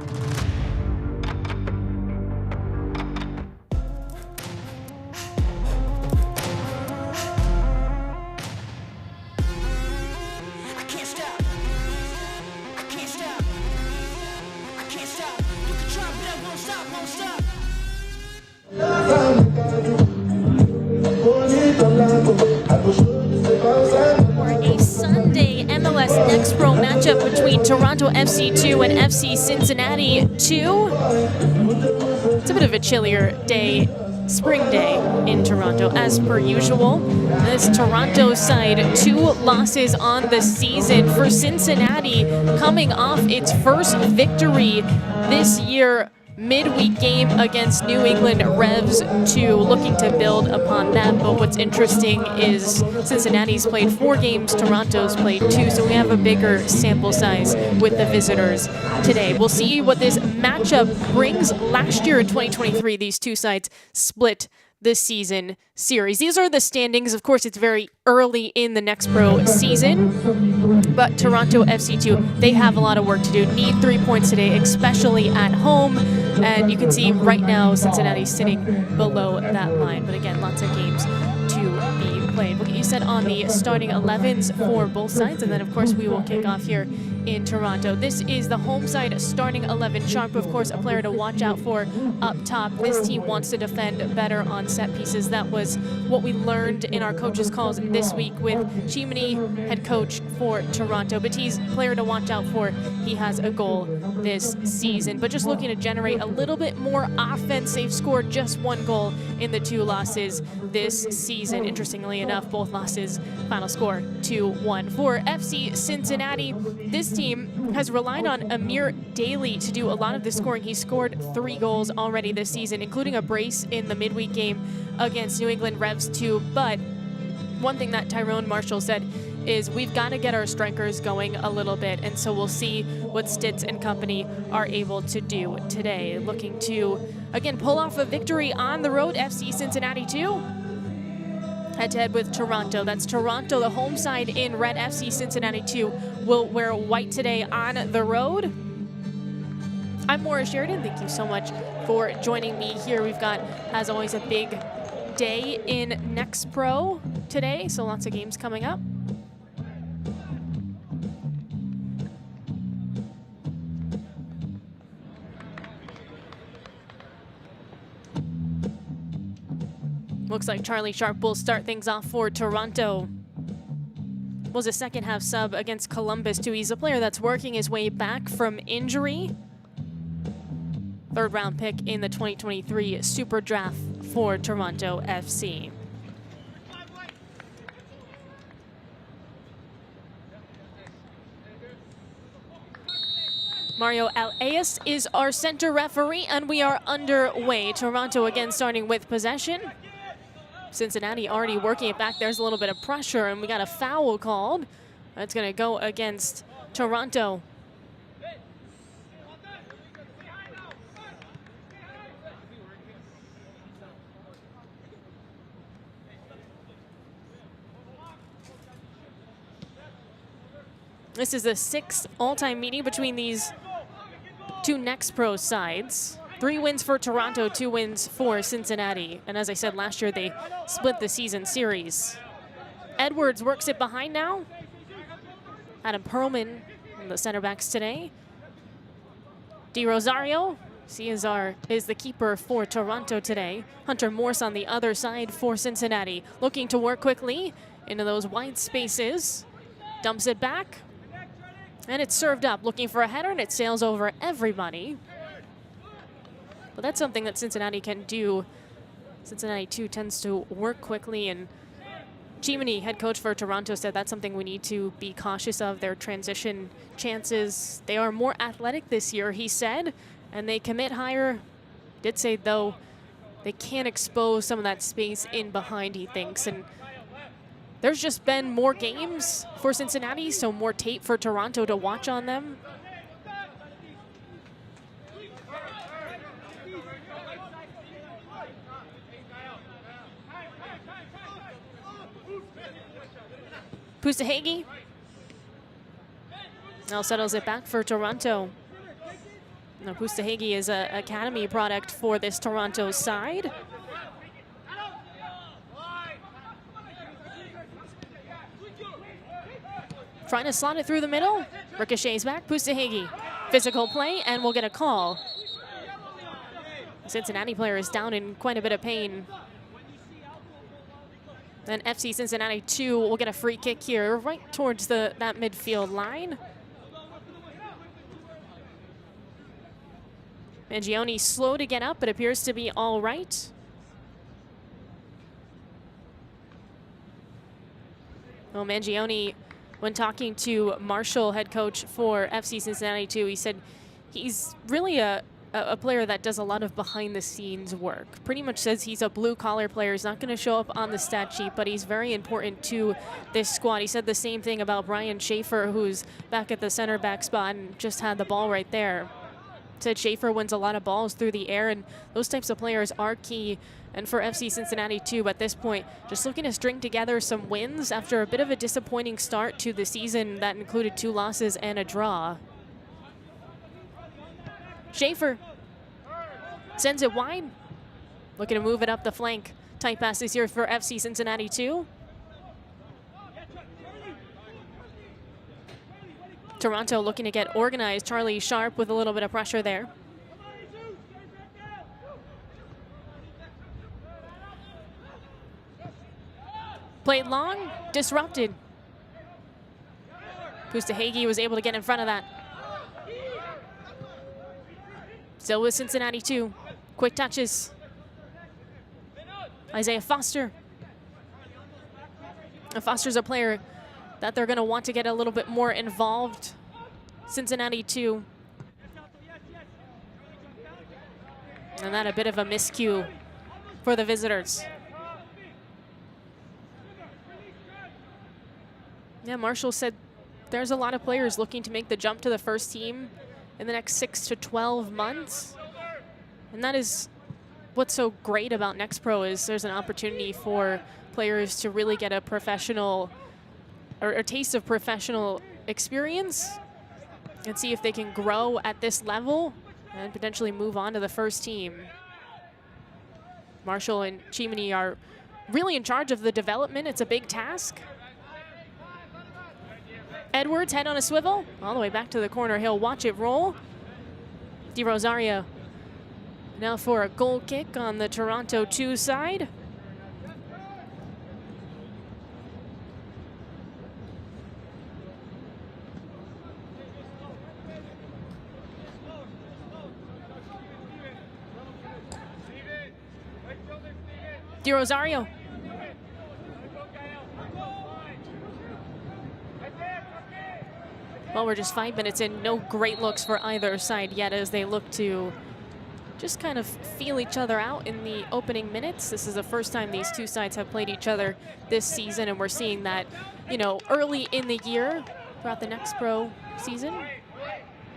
For a Sunday MLS Next Pro matchup between Toronto FC2 and FC Cincinnati 2. It's a bit of a chillier day, spring day in Toronto as per usual. This Toronto side, 2 losses on the season. For Cincinnati, coming off its first victory this year, midweek game against New England Revs 2, looking to build upon that. But what's interesting is Cincinnati's played 4 games, Toronto's played 2, so we have a bigger sample size with the visitors today. We'll see what this matchup brings. Last year in 2023, these two sides split the season series. These are the standings. Of course, it's very early in the Next Pro season, but Toronto FC2, they have a lot of work to do. Need 3 points today, especially at home. And you can see right now Cincinnati's sitting below that line. But again, lots of games to be played. We'll get you set on the starting 11s for both sides, and then of course we will kick off here in Toronto. This is the home side starting 11. Sharp, of course, a player to watch out for up top. This team wants to defend better on set pieces. That was what we learned in our coaches' calls this week with Chimini, head coach for Toronto. Batiste, player to watch out for. He has a goal this season, but just looking to generate a little bit more offense. They've scored just 1 goal in the 2 losses this season. Interestingly enough, both losses, final score 2-1. For FC Cincinnati, this team has relied on Amir Daly to do a lot of the scoring. He scored 3 goals already this season, including a brace in the midweek game against New England Revs 2. But one thing that Tyrone Marshall said is we've got to get our strikers going a little bit, and so we'll see what Stitz and company are able to do today. Looking to, again, pull off a victory on the road. FC Cincinnati 2 head-to-head with Toronto. That's Toronto, the home side in red. FC Cincinnati 2 will wear white today on the road. I'm Maura Sheridan. Thank you so much for joining me here. We've got, as always, a big day in Next Pro today, so lots of games coming up. Looks like Charlie Sharp will start things off for Toronto. Was a second half sub against Columbus too. He's a player that's working his way back from injury. 3rd round pick in the 2023 Super Draft for Toronto FC. Mario Alaeus is our center referee, and we are underway. Toronto again starting with possession. Cincinnati already working it back. There's a little bit of pressure, and we got a foul called. That's going to go against Toronto. This is the 6th all-time meeting between these 2 Next Pro sides. 3 wins for Toronto, 2 wins for Cincinnati. And as I said, last year they split the season series. Edwards works it behind now. Adam Perlman in the center backs today. Di Rosario, is the keeper for Toronto today. Hunter Morse on the other side for Cincinnati. Looking to work quickly into those wide spaces. Dumps it back. And it's served up. Looking for a header, and it sails over everybody. But that's something that Cincinnati can do. Cincinnati, too, tends to work quickly, and Chimini, head coach for Toronto, said that's something we need to be cautious of, their transition chances. They are more athletic this year, he said, and they commit higher. Did say, though, they can't expose some of that space in behind, he thinks. And there's just been more games for Cincinnati, so more tape for Toronto to watch on them. Pusahagi now settles it back for Toronto. Now, Pustahegi is an academy product for this Toronto side. Trying to slot it through the middle. Ricochets back. Pustahegi. Physical play, and we'll get a call. The Cincinnati player is down in quite a bit of pain. Then FC Cincinnati 2 will get a free kick here right towards that midfield line. Mangione slow to get up, but appears to be all right. Well, Mangione, when talking to Marshall, head coach for FC Cincinnati 2, he said he's really a player that does a lot of behind-the-scenes work. Pretty much says he's a blue-collar player. He's not going to show up on the stat sheet, but he's very important to this squad. He said the same thing about Brian Schaefer, who's back at the center back spot and just had the ball right there. Said Schaefer wins a lot of balls through the air, and those types of players are key. And for FC Cincinnati too, at this point, just looking to string together some wins after a bit of a disappointing start to the season that included 2 losses and a draw. Schaefer sends it wide, looking to move it up the flank. Tight passes here for FC Cincinnati too. Toronto looking to get organized. Charlie Sharp with a little bit of pressure there. Played long, disrupted. Pustahegi was able to get in front of that. Still with Cincinnati 2. Quick touches. Isaiah Foster. And Foster's a player that they're going to want to get a little bit more involved. Cincinnati 2. And that a bit of a miscue for the visitors. Yeah, Marshall said there's a lot of players looking to make the jump to the first team in the next 6 to 12 months. And that is what's so great about Next Pro, is there's an opportunity for players to really get a professional or a taste of professional experience and see if they can grow at this level and potentially move on to the first team. Marshall and Chimney are really in charge of the development. It's a big task. Edwards, head on a swivel, all the way back to the corner. He'll watch it roll. Di Rosario now for a goal kick on the Toronto 2 side. Di Rosario. Well, we're just 5 minutes in. No great looks for either side yet as they look to just kind of feel each other out in the opening minutes. This is the first time these 2 sides have played each other this season, and we're seeing that, you know, early in the year throughout the Next Pro season.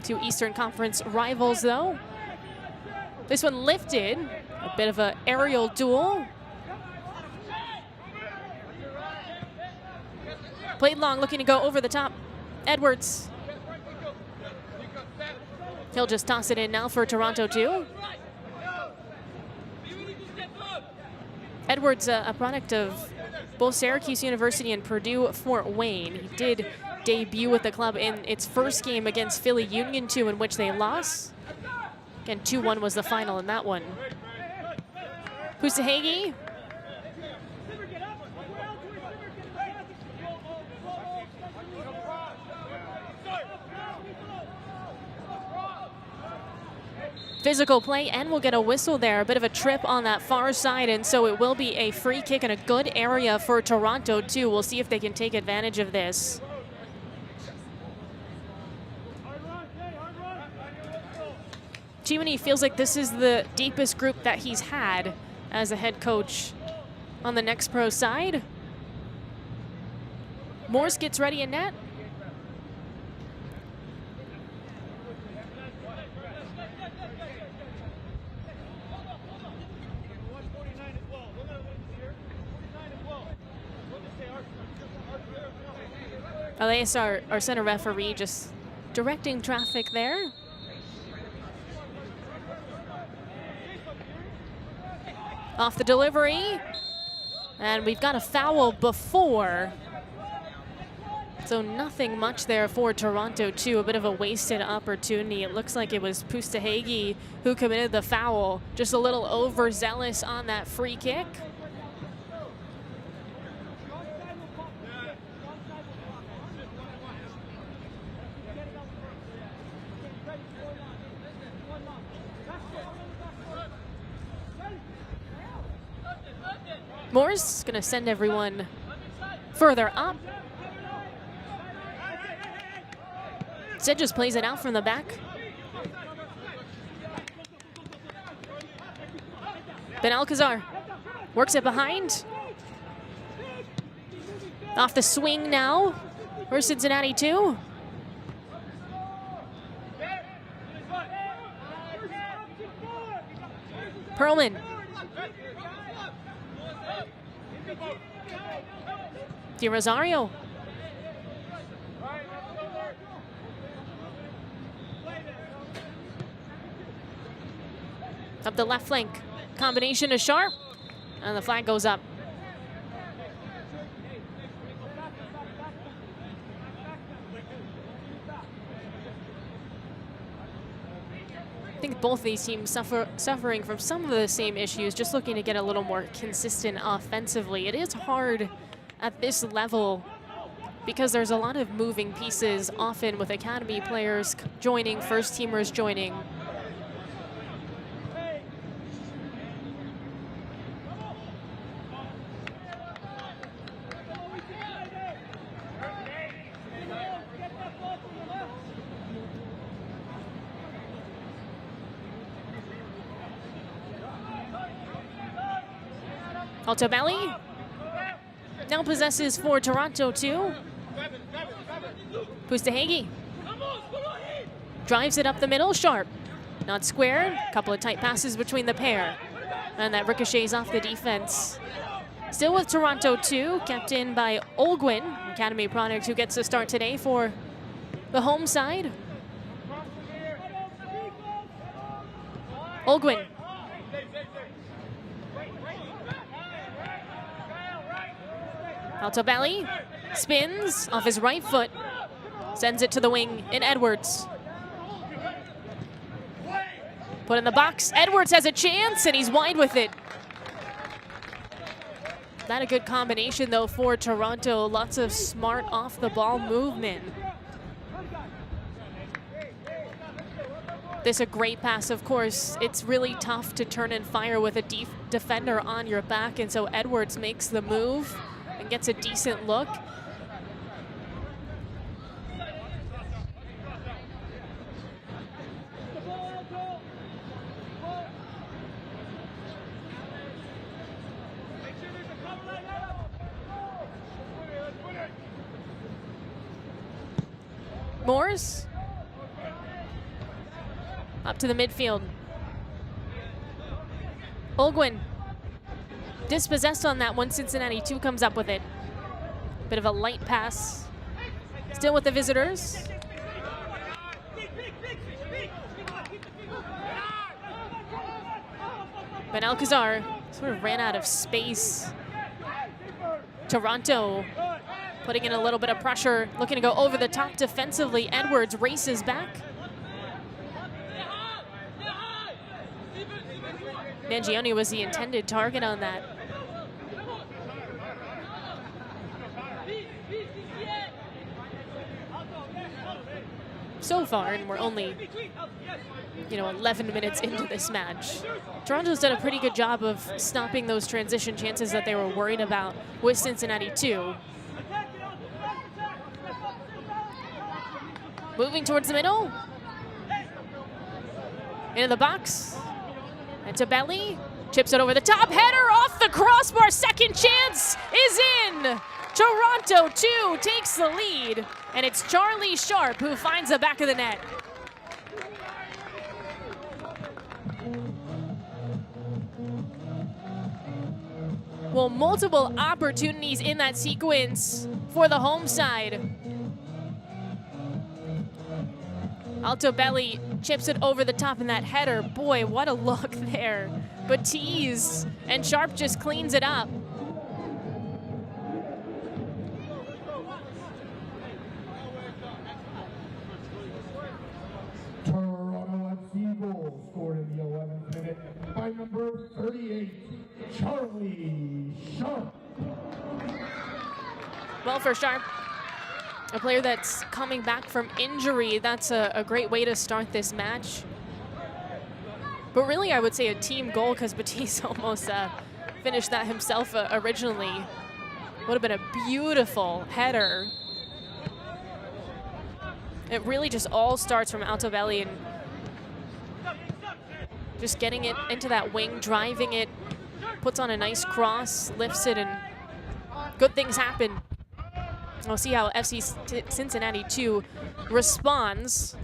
2 Eastern Conference rivals, though. This one lifted. A bit of an aerial duel. Played long, looking to go over the top. Edwards. He'll just toss it in now for Toronto 2. Edwards, a product of both Syracuse University and Purdue Fort Wayne. He did debut with the club in its first game against Philly Union 2, in which they lost. Again, 2-1 was the final in that one. Pustahegi. Physical play, and we'll get a whistle there. A bit of a trip on that far side, and so it will be a free kick in a good area for Toronto too. We'll see if they can take advantage of this. Chimney feels like this is the deepest group that he's had as a head coach on the Next Pro side. Morse gets ready in net. Elias, our center referee, just directing traffic there. Off the delivery. And we've got a foul before. So nothing much there for Toronto, too. A bit of a wasted opportunity. It looks like it was Pustahegi who committed the foul. Just a little overzealous on that free kick. Moore's gonna send everyone further up. Sid just plays it out from the back. Ben Alcazar works it behind. Off the swing now for Cincinnati 2. Perlman. Di Rosario. Up the left flank. Combination to Sharp. And the flag goes up. I think both these teams suffering from some of the same issues, just looking to get a little more consistent offensively. It is hard at this level because there's a lot of moving pieces, often with academy players joining, first teamers joining. Altobelli now possesses for Toronto 2. Pustahegi drives it up the middle. Sharp, not squared. Couple of tight passes between the pair. And that ricochets off the defense. Still with Toronto 2, kept in by Olguin, academy product, who gets the start today for the home side. Olguin. Altobelli spins off his right foot, sends it to the wing in Edwards. Put in the box, Edwards has a chance and he's wide with it. Not a good combination though for Toronto, lots of smart off the ball movement. This a great pass, of course. It's really tough to turn and fire with a defender on your back, and so Edwards makes the move and gets a decent look. Morris up to the midfield. Olguin dispossessed on that one. Cincinnati 2 comes up with it. Bit of a light pass. Still with the visitors. But Alcazar sort of ran out of space. Toronto putting in a little bit of pressure, looking to go over the top defensively. Edwards races back. Mangione was the intended target on that. So far, and we're only, 11 minutes into this match, Toronto's done a pretty good job of stopping those transition chances that they were worried about with Cincinnati 2. Moving towards the middle. Into the box. And to Belly, chips it over the top, header off the crossbar, second chance is in! Toronto 2 takes the lead, and it's Charlie Sharp who finds the back of the net. Well, multiple opportunities in that sequence for the home side. Altobelli chips it over the top in that header. Boy, what a look there. Batiz and Sharp just cleans it up. Toronto FC goal scored in the 11th minute by number 38, Charlie Sharp. Well, for Sharp, a player that's coming back from injury, that's a great way to start this match. But really, I would say a team goal because Batiz almost finished that himself originally. Would have been a beautiful header. It really just all starts from Altobelli and just getting it into that wing, driving it, puts on a nice cross, lifts it, and good things happen. We'll see how FC Cincinnati 2 responds.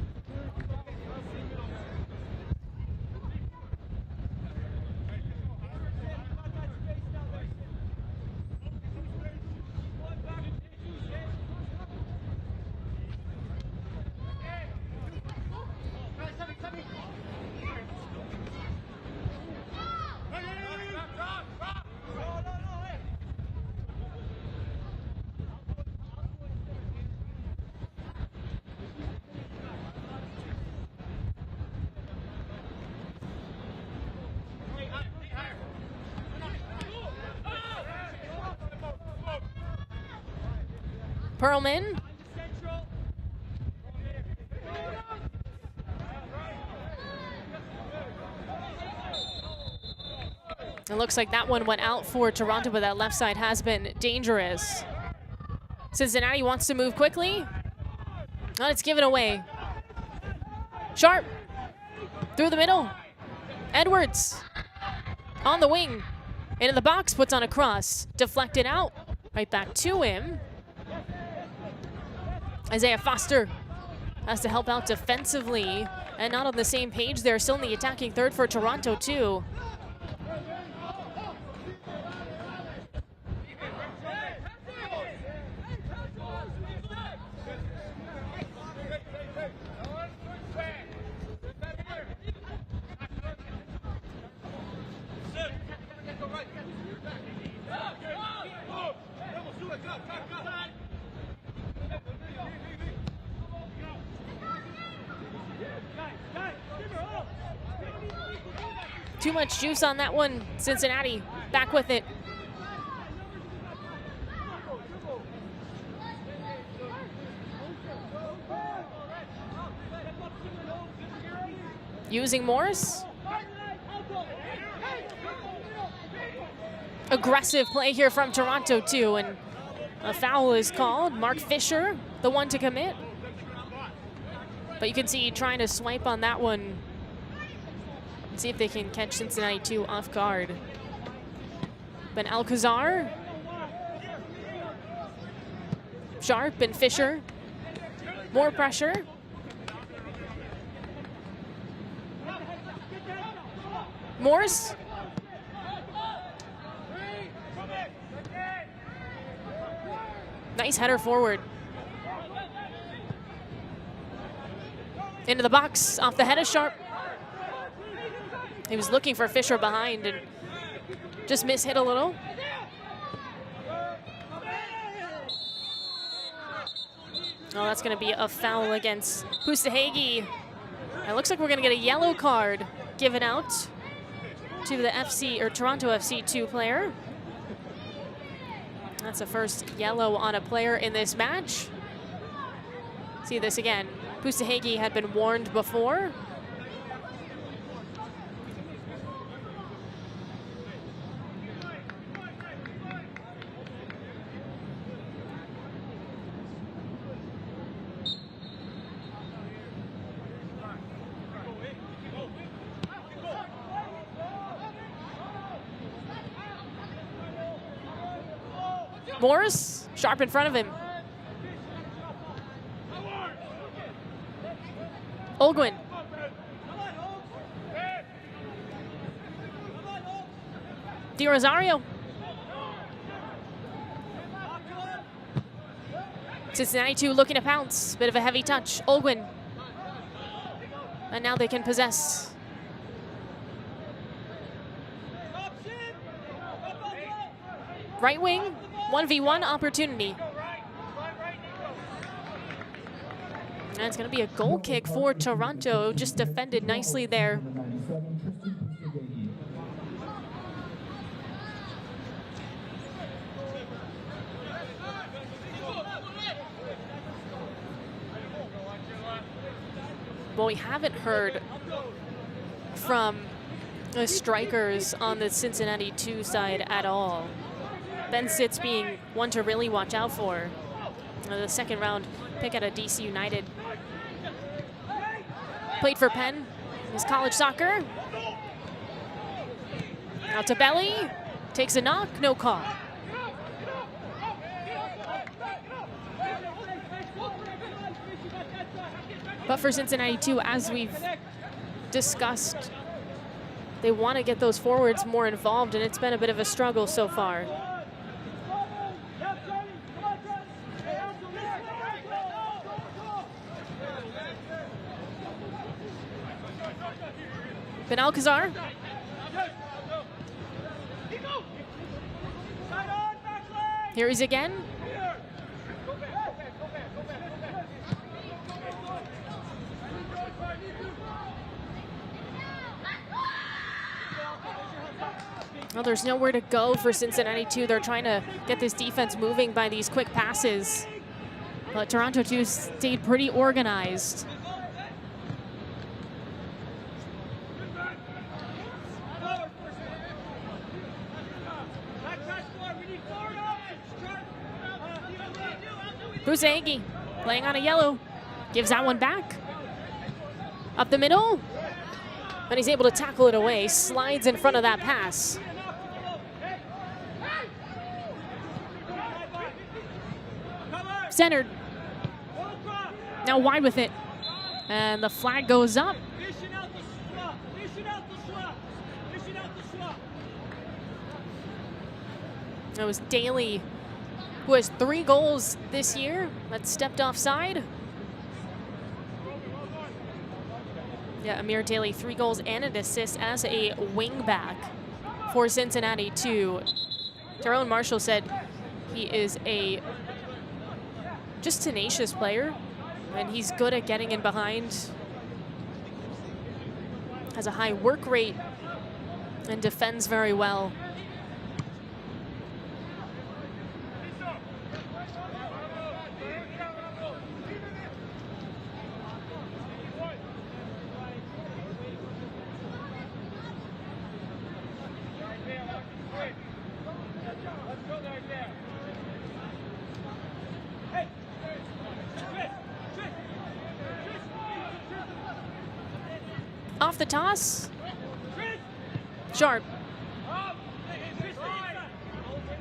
Perlman. It looks like that one went out for Toronto, but that left side has been dangerous. Cincinnati wants to move quickly. Oh, it's given away. Sharp through the middle. Edwards on the wing. Into the box, puts on a cross. Deflected out. Right back to him. Isaiah Foster has to help out defensively and not on the same page there. Still in the attacking third for Toronto too. Too much juice on that one. Cincinnati back with it. Using Morris. Aggressive play here from Toronto too, and a foul is called. Mark Fisher, the one to commit. But you can see trying to swipe on that one. See if they can catch Cincinnati 2 off guard. Ben Alcazar. Sharp and Fisher. More pressure. Morse. Nice header forward. Into the box, off the head of Sharp. He was looking for Fisher behind and just mishit a little. Oh, that's going to be a foul against Pustahegi. It looks like we're going to get a yellow card given out to the Toronto FC 2 player. That's the first yellow on a player in this match. See this again. Pustahegi had been warned before. Morris, Sharp in front of him. Olguin. Di Rosario. Cincinnati 2 looking to pounce. Bit of a heavy touch. Olguin. And now they can possess. Right wing, 1v1 opportunity. And it's going to be a goal kick for Toronto. Just defended nicely there. Well, we haven't heard from the strikers on the Cincinnati 2 side at all. Ben Sitz being one to really watch out for. The second round pick out of DC United. Played for Penn, his college soccer. Out to Belly, takes a knock, no call. But for Cincinnati 2, as we've discussed, they want to get those forwards more involved, and it's been a bit of a struggle so far. Ben Alcazar. Here he's again. Well, there's nowhere to go for Cincinnati 2. They're trying to get this defense moving by these quick passes. But Toronto 2 stayed pretty organized. Busegi playing on a yellow. Gives that one back. Up the middle. And he's able to tackle it away. Slides in front of that pass. Centered. Now wide with it. And the flag goes up. It was Daly, who has 3 goals this year, that stepped offside. Yeah, Amir Daly, 3 goals and an assist as a wingback for Cincinnati 2. Tyrone Marshall said he is a just tenacious player, and he's good at getting in behind. Has a high work rate and defends very well. Off the toss. Sharp.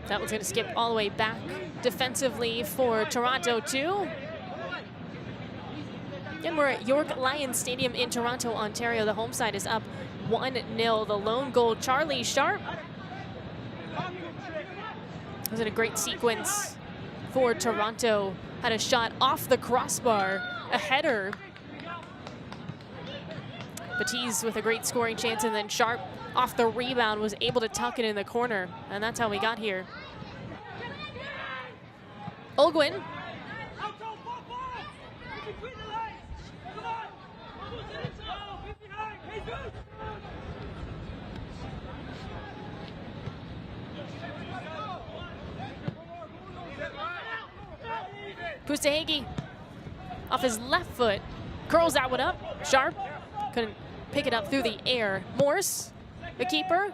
That one's going to skip all the way back defensively for Toronto 2. And we're at York Lions Stadium in Toronto, Ontario. The home side is up 1-0. The lone goal, Charlie Sharp. Was it a great sequence for Toronto? Had a shot off the crossbar, a header. Batiz with a great scoring chance, and then Sharp off the rebound was able to tuck it in the corner, and that's how we got here. Olguin. Pustahegi off his left foot, curls that one up. Sharp couldn't pick it up through the air. Morse, the keeper.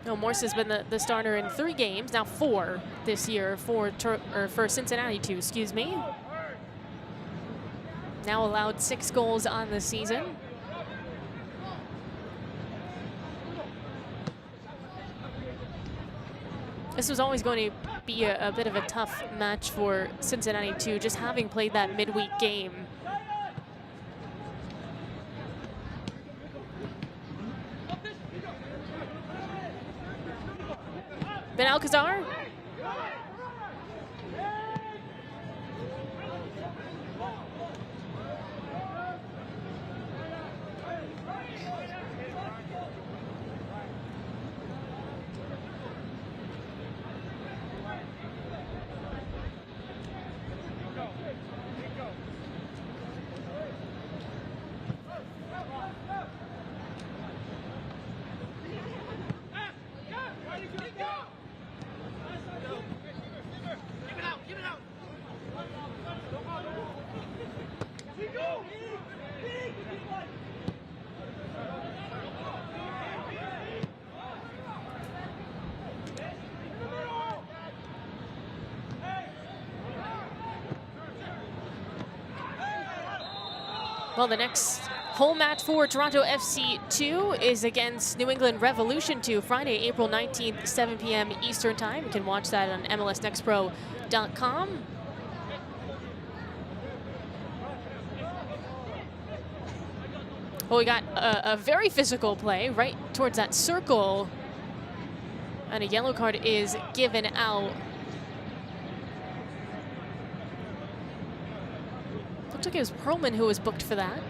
No, Morse has been the starter in 3 games, now 4 this year for Cincinnati 2, excuse me. Now allowed 6 goals on the season. This was always going to be a bit of a tough match for Cincinnati 2, just having played that midweek game. Ben Alcazar. Well, the next home match for Toronto FC 2 is against New England Revolution 2, Friday, April 19th, 7 p.m. Eastern Time. You can watch that on MLSNextPro.com. Well, we got a very physical play right towards that circle, and a yellow card is given out. Looked like it was Perlman who was booked for that.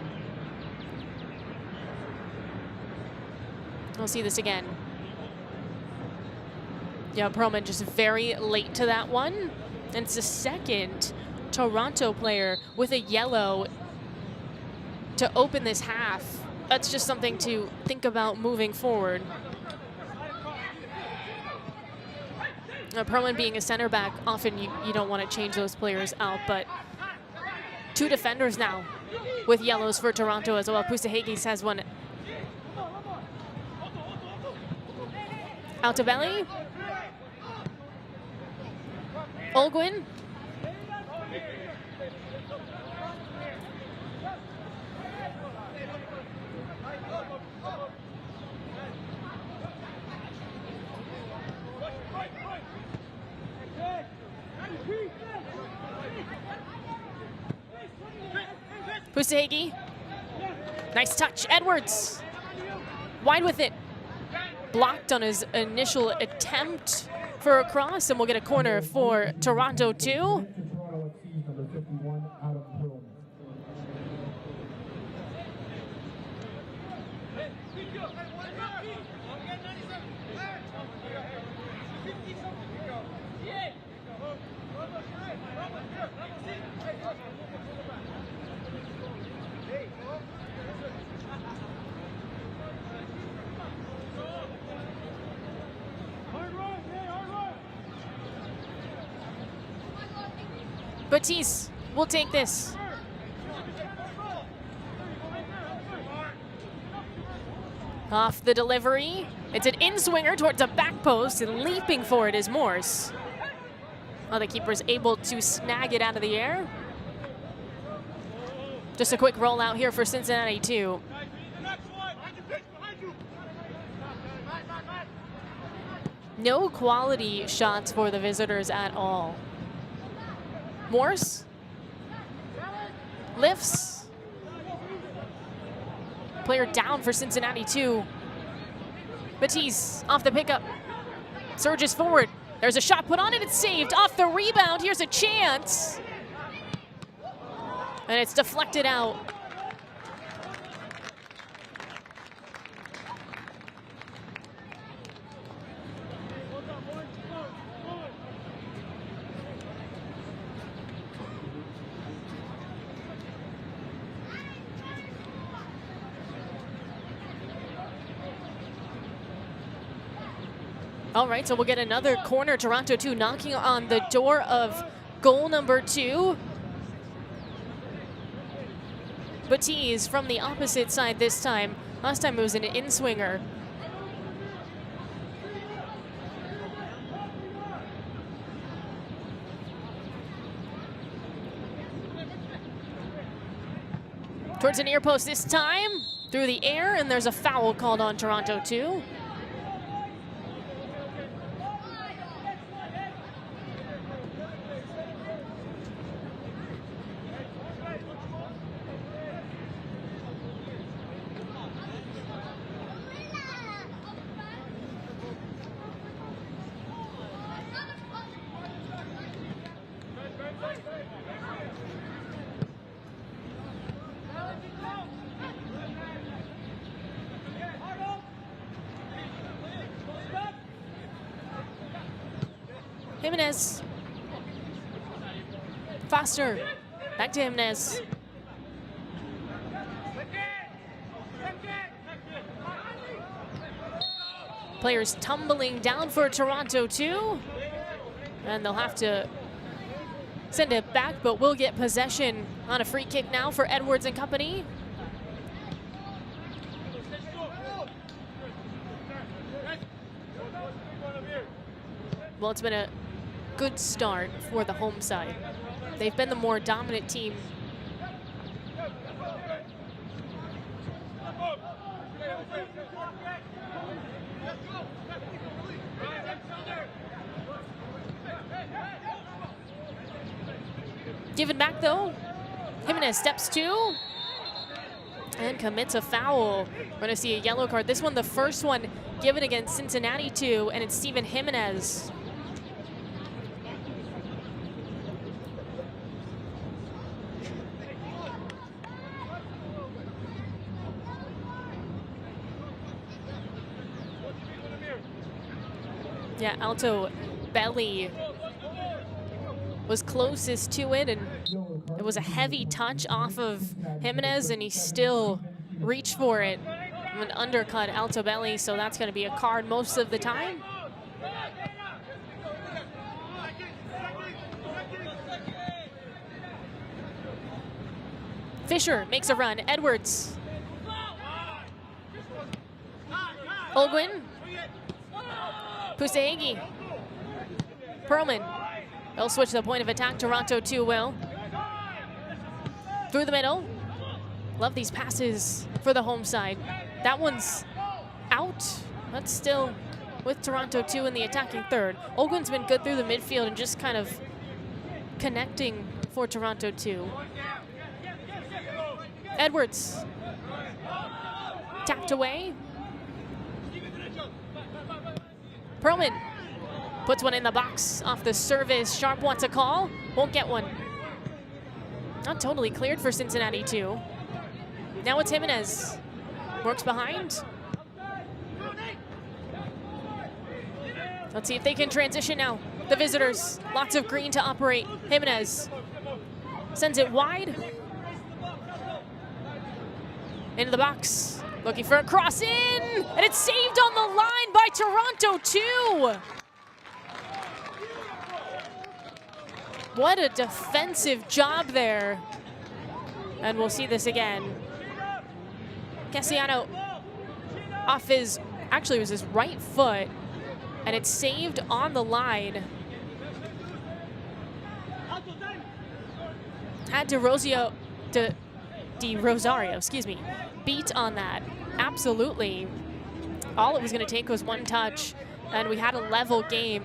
We'll see this again. Yeah, Perlman just very late to that one. And it's the second Toronto player with a yellow to open this half. That's just something to think about moving forward. Perlman being a center back, often you don't want to change those players out, but two defenders now with yellows for Toronto as well. Pusahegis has one. Out to belly. Olguin. Pusahegi. Nice touch. Edwards. Wide with it. Blocked on his initial attempt for a cross, and we'll get a corner for Toronto 2. Batiste will take this. Off the delivery. It's an in-swinger towards a back post, and leaping for it is Morse. Oh, the keeper is able to snag it out of the air. Just a quick rollout here for Cincinnati 2. No quality shots for the visitors at all. Morse lifts. Player down for Cincinnati 2. Batiste off the pickup. Surges forward. There's a shot put on it. It's saved. Off the rebound. Here's a chance. And it's deflected out. All right, so we'll get another corner. Toronto 2 knocking on the door of goal number 2. Batiste from the opposite side this time. Last time it was an in-swinger. Towards the near post this time, through the air, and there's a foul called on Toronto 2. Jimenez. Foster. Back to Jimenez. Players tumbling down for Toronto 2. And they'll have to send it back, but we'll get possession on a free kick now for Edwards and company. Well, it's been a good start for the home side. They've been the more dominant team Given back though. Jimenez steps two and commits a foul. We're going to see a yellow card. This one, the first one given against Cincinnati too, and it's Steven Jimenez. Yeah, Alto Belly was closest to it, and it was a heavy touch off of Jimenez, and he still reached for it. An undercut Alto Belly, so that's going to be a card most of the time. Fisher makes a run. Edwards. Olguin. Pusehegi. Perlman. They'll switch the point of attack. Toronto 2 will. Through the middle. Love these passes for the home side. That one's out. That's still with Toronto 2 in the attacking third. Olguin's been good through the midfield and just kind of connecting for Toronto 2. Edwards. Tapped away. Perlman puts one in the box off the service. Sharp wants a call. Won't get one. Not totally cleared for Cincinnati 2. Now it's Jimenez. Works behind. Let's see if they can transition now. The visitors. Lots of green to operate. Jimenez sends it wide. Into the box. Looking for a cross in. And it's saved on the line by Toronto 2. What a defensive job there. And we'll see this again. Cassiano off his, actually it was his right foot, and it's saved on the line. Had De Rosario, excuse me, beat on that. Absolutely. All it was going to take was one touch, and we had a level game.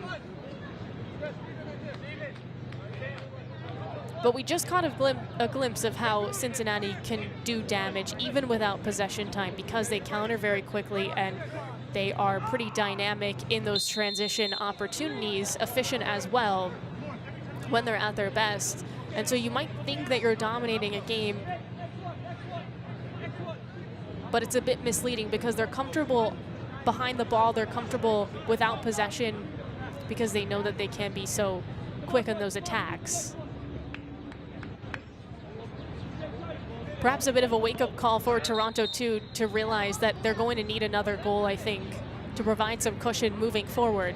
But we just caught a glimpse of how Cincinnati can do damage even without possession time, because they counter very quickly and they are pretty dynamic in those transition opportunities, efficient as well when they're at their best. And so you might think that you're dominating a game, but it's a bit misleading because they're comfortable behind the ball, they're comfortable without possession because they know that they can be so quick on those attacks. Perhaps a bit of a wake-up call for Toronto too, to realize that they're going to need another goal, I think, to provide some cushion moving forward.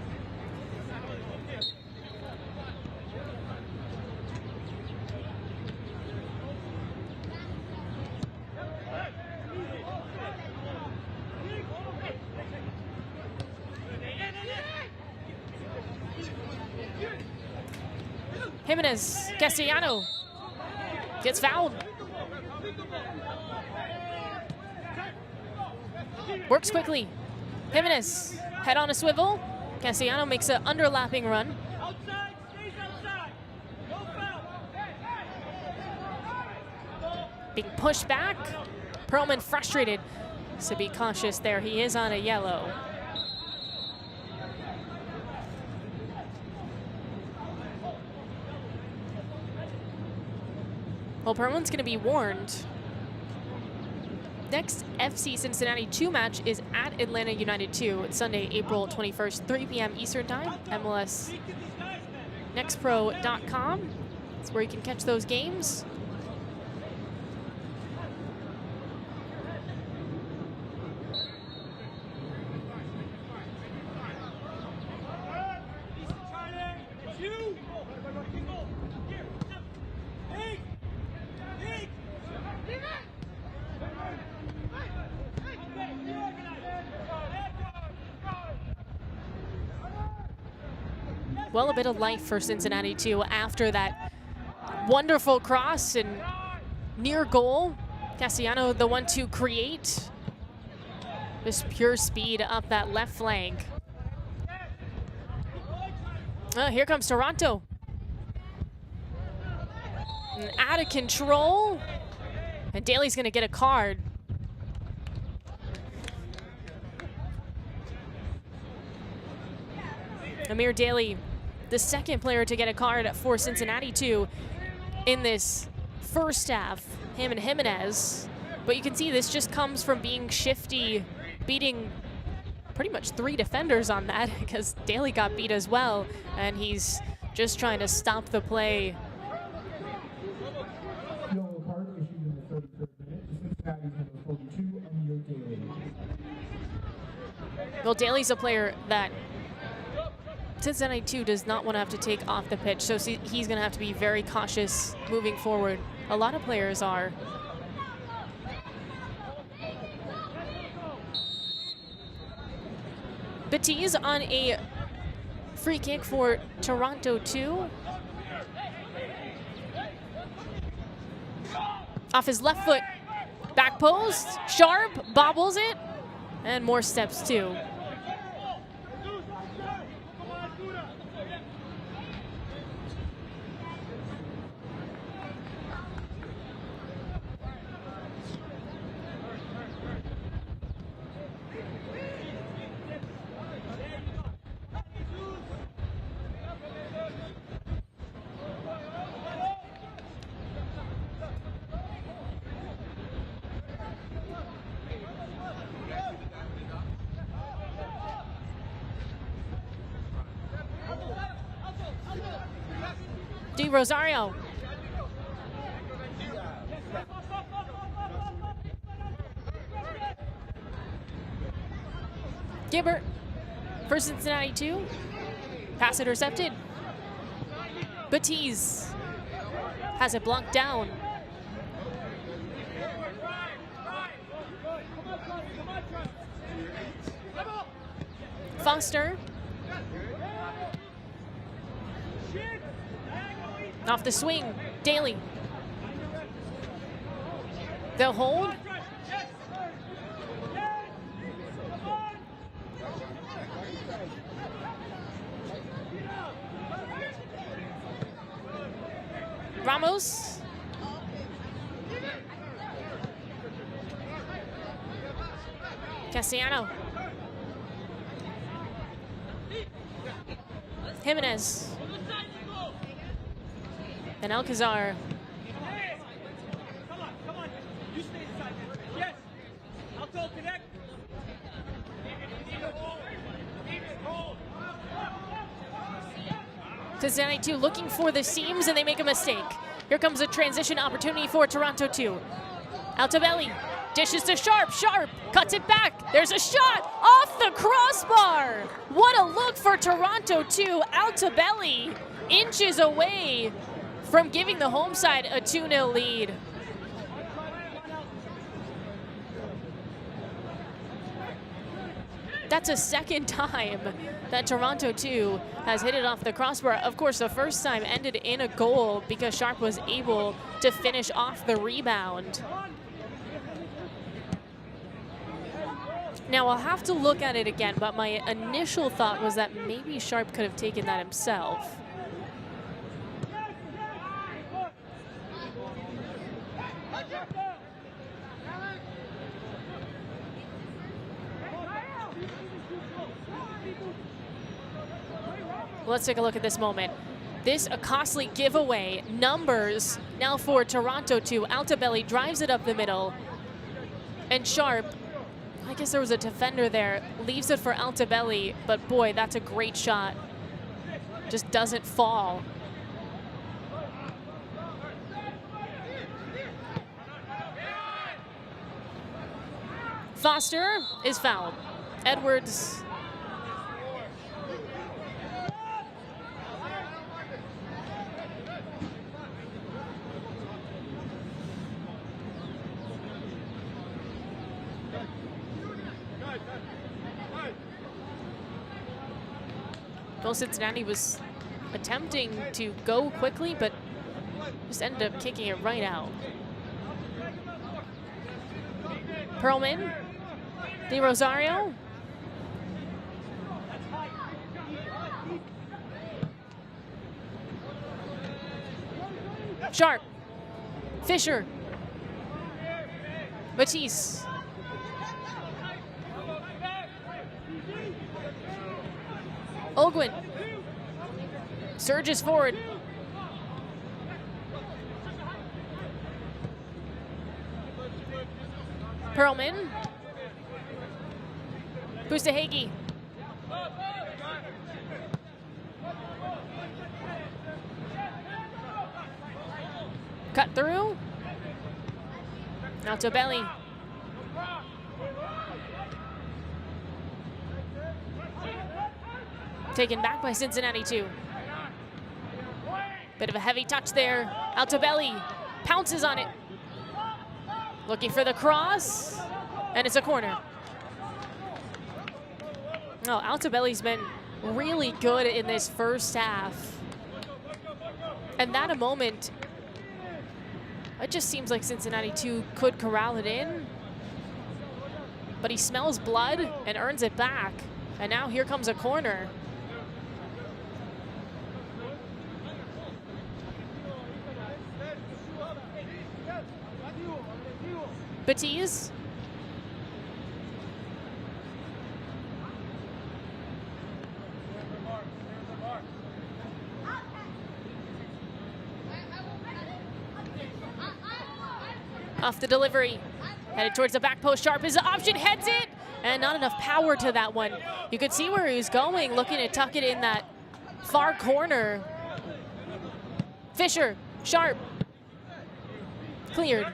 Jimenez, Castellano gets fouled. Works quickly. Jimenez, head on a swivel. Castellano makes an underlapping run. Being pushed back. Perlman frustrated. So be cautious there. He is on a yellow. Well, Perlman's going to be warned. Next FC Cincinnati 2 match is at Atlanta United 2. It's Sunday, April 21st, 3 p.m. Eastern Time. MLS nextpro.com. That's where you can catch those games. Well, a bit of life for Cincinnati too after that wonderful cross and near goal. Castellano, the one to create, Just pure speed up that left flank. Here comes Toronto. And out of control. And Daly's gonna get a card. Amir Daly, the second player to get a card for Cincinnati too in this first half, him and Jimenez. But you can see this just comes from being shifty, beating pretty much 3 defenders on that because Daly got beat as well, and he's just trying to stop the play. Yellow card issued in the 33rd minute to Cincinnati's number 42, Amir Daly. Well, Daly's a player that Cincinnati too does not want to have to take off the pitch, so he's going to have to be very cautious moving forward. A lot of players are. Batiz on a free kick for Toronto 2. Off his left foot, back post, Sharp bobbles it, and more steps too. Di Rosario. Gibbert for Cincinnati 2. Pass intercepted. Batiz has it blocked down. Foster. Off the swing, Daly. They'll hold. Ramos. Cassiano. Jimenez. And Alcazar. Come on. You stay inside. Yes. Alto, connect. Cincinnati 2 looking for the seams, and they make a mistake. Here comes a transition opportunity for Toronto 2. Altobelli dishes to Sharp. Sharp cuts it back. There's a shot off the crossbar. What a look for Toronto 2. Altobelli inches away from giving the home side a 2-0 lead. That's a second time that Toronto 2 has hit it off the crossbar. Of course, the first time ended in a goal because Sharp was able to finish off the rebound. Now, I'll have to look at it again, but my initial thought was that maybe Sharp could have taken that himself. Let's take a look at this moment. This a costly giveaway. Numbers now for Toronto 2. Altobelli drives it up the middle. And Sharp, I guess there was a defender there, leaves it for Altobelli, but boy, that's a great shot. Just doesn't fall. Foster is fouled. Edwards. Well, Cincinnati was attempting to go quickly, but just ended up kicking it right out. Perlman Di Rosario. Sharp. Fisher. Matisse. Olguin. Surges forward. Perlman. Bustahegi. Cut through. Now to Belly. Taken back by Cincinnati 2. Bit of a heavy touch there. Altobelli pounces on it. Looking for the cross, and it's a corner. Oh, Altobelli's been really good in this first half. And that a moment, it just seems like Cincinnati 2 could corral it in. But he smells blood and earns it back. And now here comes a corner. Batiz. Off the delivery. Headed towards the back post. Sharp is the option. Heads it. And not enough power to that one. You could see where he was going, looking to tuck it in that far corner. Fisher. Sharp. Cleared.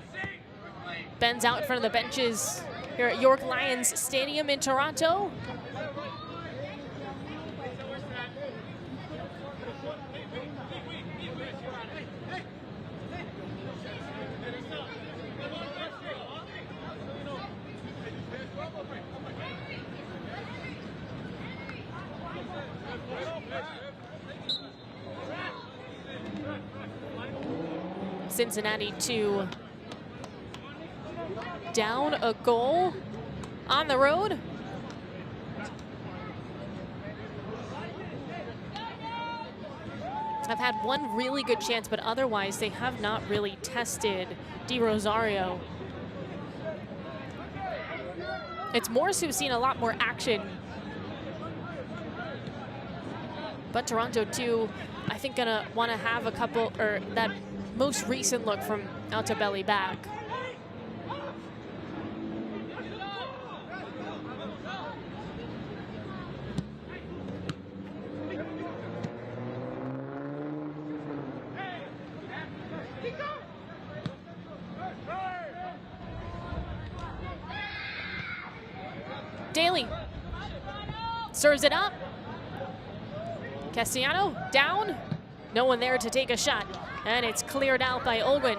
Bends out in front of the benches here at York Lions Stadium in Toronto. Cincinnati 2 down a goal on the road. Have had one really good chance, but otherwise they have not really tested Di Rosario. It's more so seen a lot more action. But Toronto 2, I think gonna wanna have a couple, or that most recent look from Altobelli back. Daly serves it up. Castellano down. No one there to take a shot. And it's cleared out by Olguin.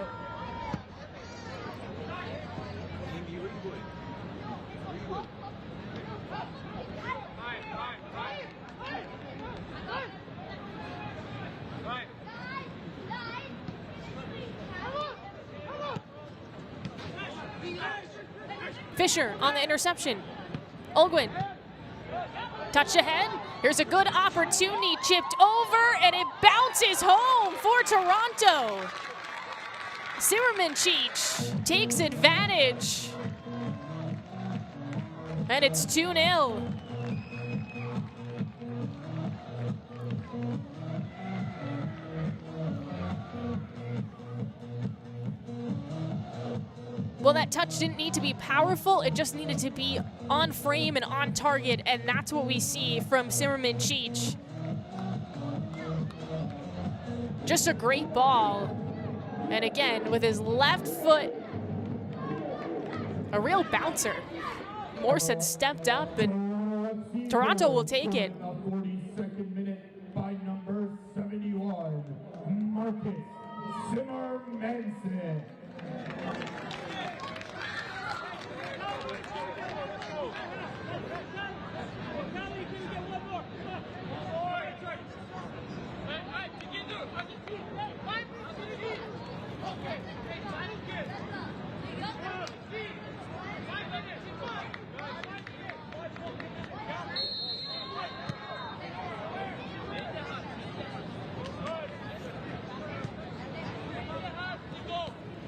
Fisher on the interception. Olguin. Touch ahead. Here's a good opportunity. Chipped over, and it bounces home for Toronto. Zimmerman Cheech takes advantage. And it's 2-0. Well, that touch didn't need to be powerful. It just needed to be on frame and on target, and that's what we see from Zimmerman Cheech. Just a great ball. And again, with his left foot, a real bouncer. Morse had stepped up, and Toronto will take it. 42nd minute by number 71, Marcus Zimmermanson.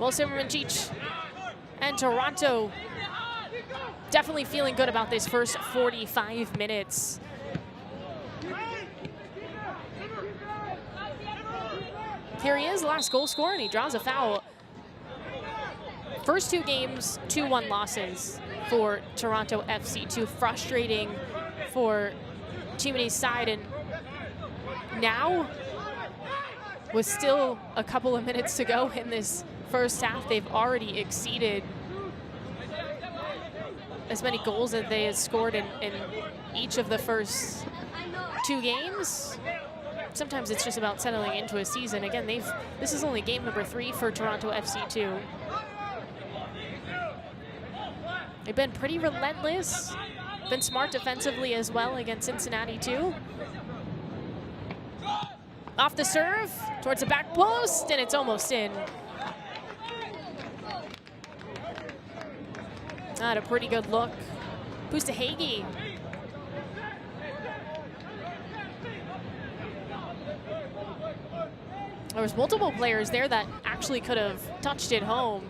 Well, Cincinnati and Toronto definitely feeling good about this first 45 minutes. Here he is, last goal scorer, and he draws a foul. First 2 games, 2-1 losses for Toronto FC. 2 frustrating for Chimney's side, and now, with still a couple of minutes to go in this first half, they've already exceeded as many goals that they had scored in each of the first 2 games. Sometimes it's just about settling into a season. Again, this is only game number 3 for Toronto FC too. They've been pretty relentless, been smart defensively as well against Cincinnati too. Off the serve, towards the back post, and it's almost in. Not a pretty good look. Pustahegi. There was multiple players there that actually could have touched it home.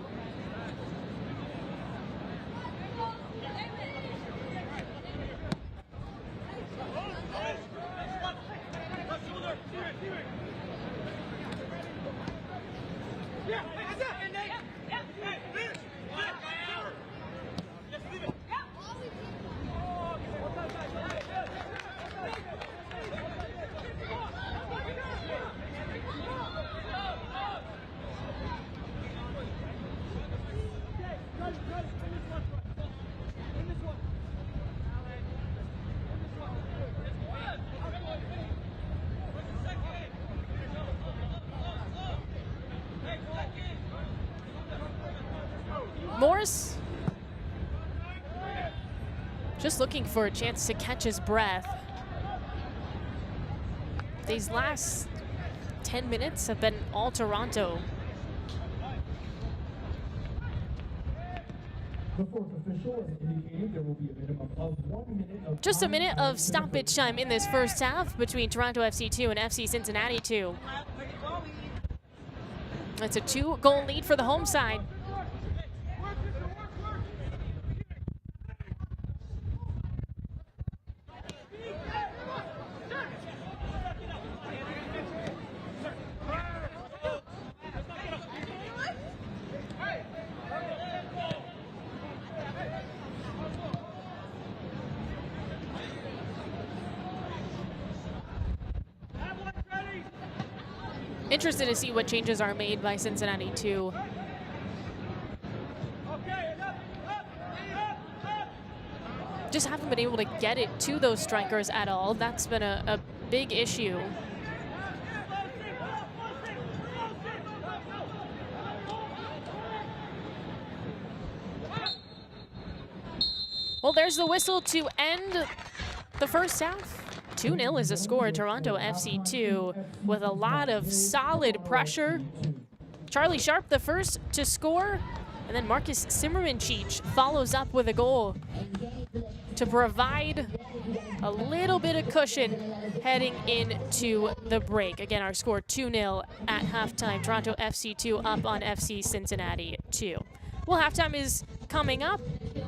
Morris just looking for a chance to catch his breath. These last 10 minutes have been all Toronto. The fourth official has indicated there will be a minimum of 1 minute of Just a minute of stoppage time in this first half between Toronto FC 2 and FC Cincinnati 2. It's a 2-goal lead for the home side. Interested to see what changes are made by Cincinnati too. Just haven't been able to get it to those strikers at all. That's been a big issue. Well, there's the whistle to end the first half. 2-0 is a score. Toronto FC 2 with a lot of solid pressure. Charlie Sharp the first to score, and then Marcus Simmermanchich follows up with a goal to provide a little bit of cushion heading into the break. Again, our score 2-0 at halftime. Toronto FC 2 up on FC Cincinnati 2. Well, halftime is coming up,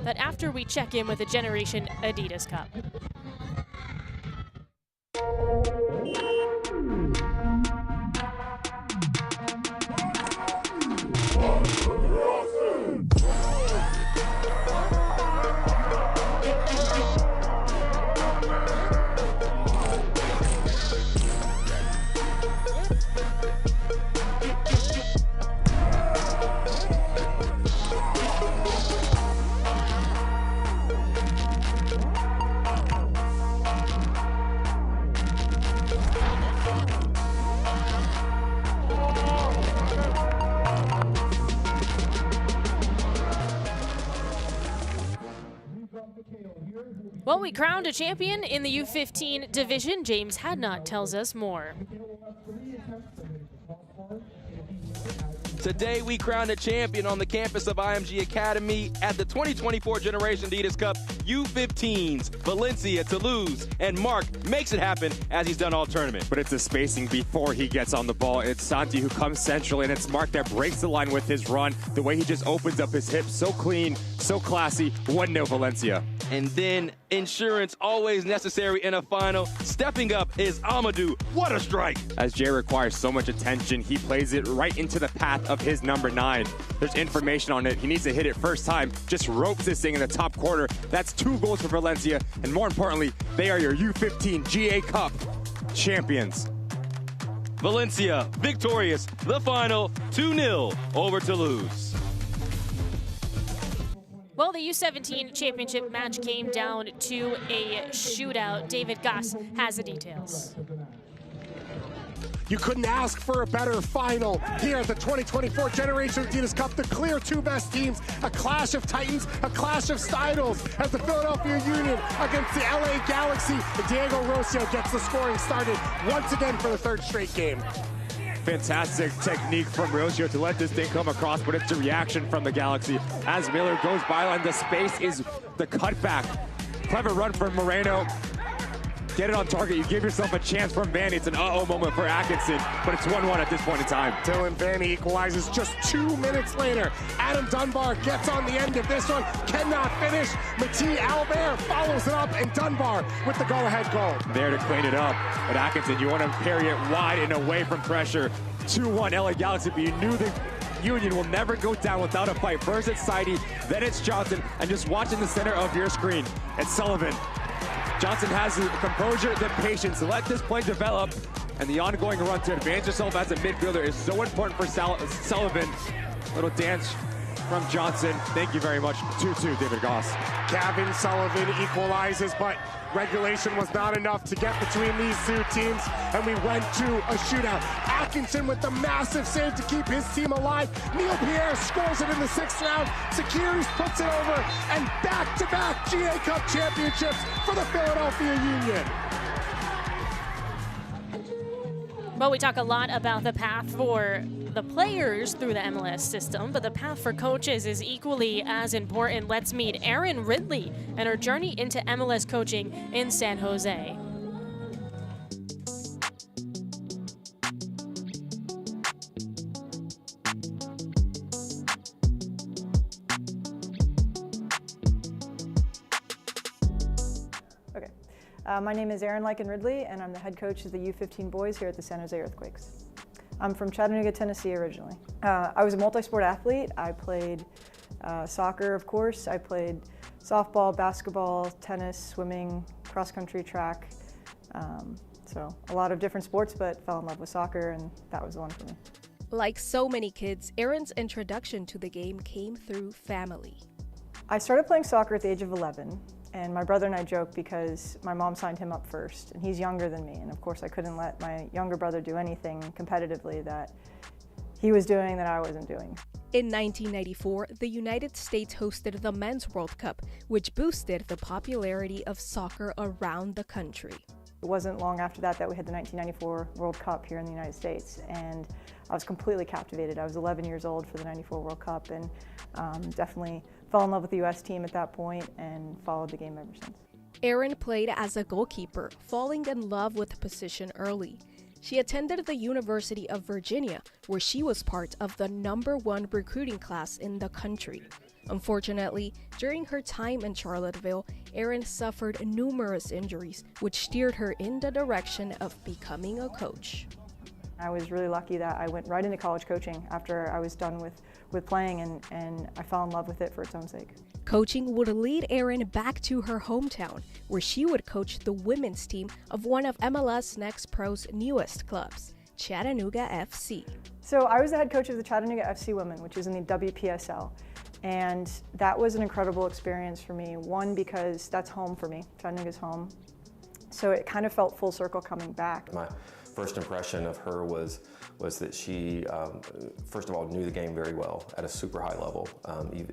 but after we check in with the Generation Adidas Cup. Well, we crowned a champion in the U15 division. James Hadnot tells us more. Today we crowned a champion on the campus of IMG Academy at the 2024 Generation Adidas Cup U15s. Valencia, Toulouse, and Mark makes it happen as he's done all tournament. But it's the spacing before he gets on the ball. It's Santi who comes central, and it's Mark that breaks the line with his run. The way he just opens up his hips, so clean, so classy. 1-0 Valencia. And then insurance, always necessary in a final. Stepping up is Amadou. What a strike! As Jay requires so much attention, he plays it right into the path of his number 9. There's information on it. He needs to hit it first time. Just ropes this thing in the top corner. That's 2 goals for Valencia. And more importantly, they are your U15 GA Cup champions. Valencia victorious. The final 2-0 over Toulouse. Well, the U17 championship match came down to a shootout. David Goss has the details. You couldn't ask for a better final here at the 2024 Generation Adidas Cup. The clear 2 best teams, a clash of titans, a clash of styles as the Philadelphia Union against the LA Galaxy. Diego Rocio gets the scoring started once again for the 3rd straight game. Fantastic technique from Rocio to let this thing come across, but it's a reaction from the Galaxy. As Miller goes by and the space is the cutback. Clever run from Moreno. Get it on target. You give yourself a chance from Vanny. It's an uh-oh moment for Atkinson, but it's 1-1 at this point in time. Dylan Vanny equalizes just 2 minutes later. Adam Dunbar gets on the end of this one, cannot finish. Mathieu Albert follows it up, and Dunbar with the go-ahead goal. There to clean it up. But Atkinson, you want to parry it wide and away from pressure. 2-1 LA Galaxy, but you knew the Union will never go down without a fight. First it's Saidi, then it's Johnson, and just watching the center of your screen, it's Sullivan. Johnson has the composure, the patience to let this play develop, and the ongoing run to advance yourself as a midfielder is so important for Sullivan. Little dance from Johnson. Thank you very much. 2-2, David Goss. Gavin Sullivan equalizes, but regulation was not enough to get between these 2 teams, and we went to a shootout. Atkinson with the massive save to keep his team alive. Neil Pierre scores it in the 6th round. Sekiris puts it over, and back-to-back GA Cup championships for the Philadelphia Union. Well, we talk a lot about the path for the players through the MLS system, but the path for coaches is equally as important. Let's meet Erin Ridley and her journey into MLS coaching in San Jose. Okay. My name is Erin Ridley, and I'm the head coach of the U15 boys here at the San Jose Earthquakes. I'm from Chattanooga, Tennessee originally. I was a multi-sport athlete. I played soccer, of course. I played softball, basketball, tennis, swimming, cross-country, track. So a lot of different sports, but fell in love with soccer, and that was the one for me. Like so many kids, Erin's introduction to the game came through family. I started playing soccer at the age of 11. And my brother and I joke because my mom signed him up first, and he's younger than me. And of course, I couldn't let my younger brother do anything competitively that he was doing that I wasn't doing. In 1994, the United States hosted the Men's World Cup, which boosted the popularity of soccer around the country. It wasn't long after that we had the 1994 World Cup here in the United States, and I was completely captivated. I was 11 years old for the 94 World Cup, and definitely fell in love with the U.S. team at that point and followed the game ever since. Erin played as a goalkeeper, falling in love with the position early. She attended the University of Virginia, where she was part of the #1 recruiting class in the country. Unfortunately, during her time in Charlottesville, Erin suffered numerous injuries, which steered her in the direction of becoming a coach. I was really lucky that I went right into college coaching after I was done with playing, and I fell in love with it for its own sake. Coaching would lead Erin back to her hometown, where she would coach the women's team of one of MLS Next Pro's newest clubs, Chattanooga FC. So I was the head coach of the Chattanooga FC women, which is in the WPSL. And that was an incredible experience for me. One, because that's home for me. Chattanooga's home. So it kind of felt full circle coming back. My first impression of her was that she, first of all, knew the game very well at a super high level.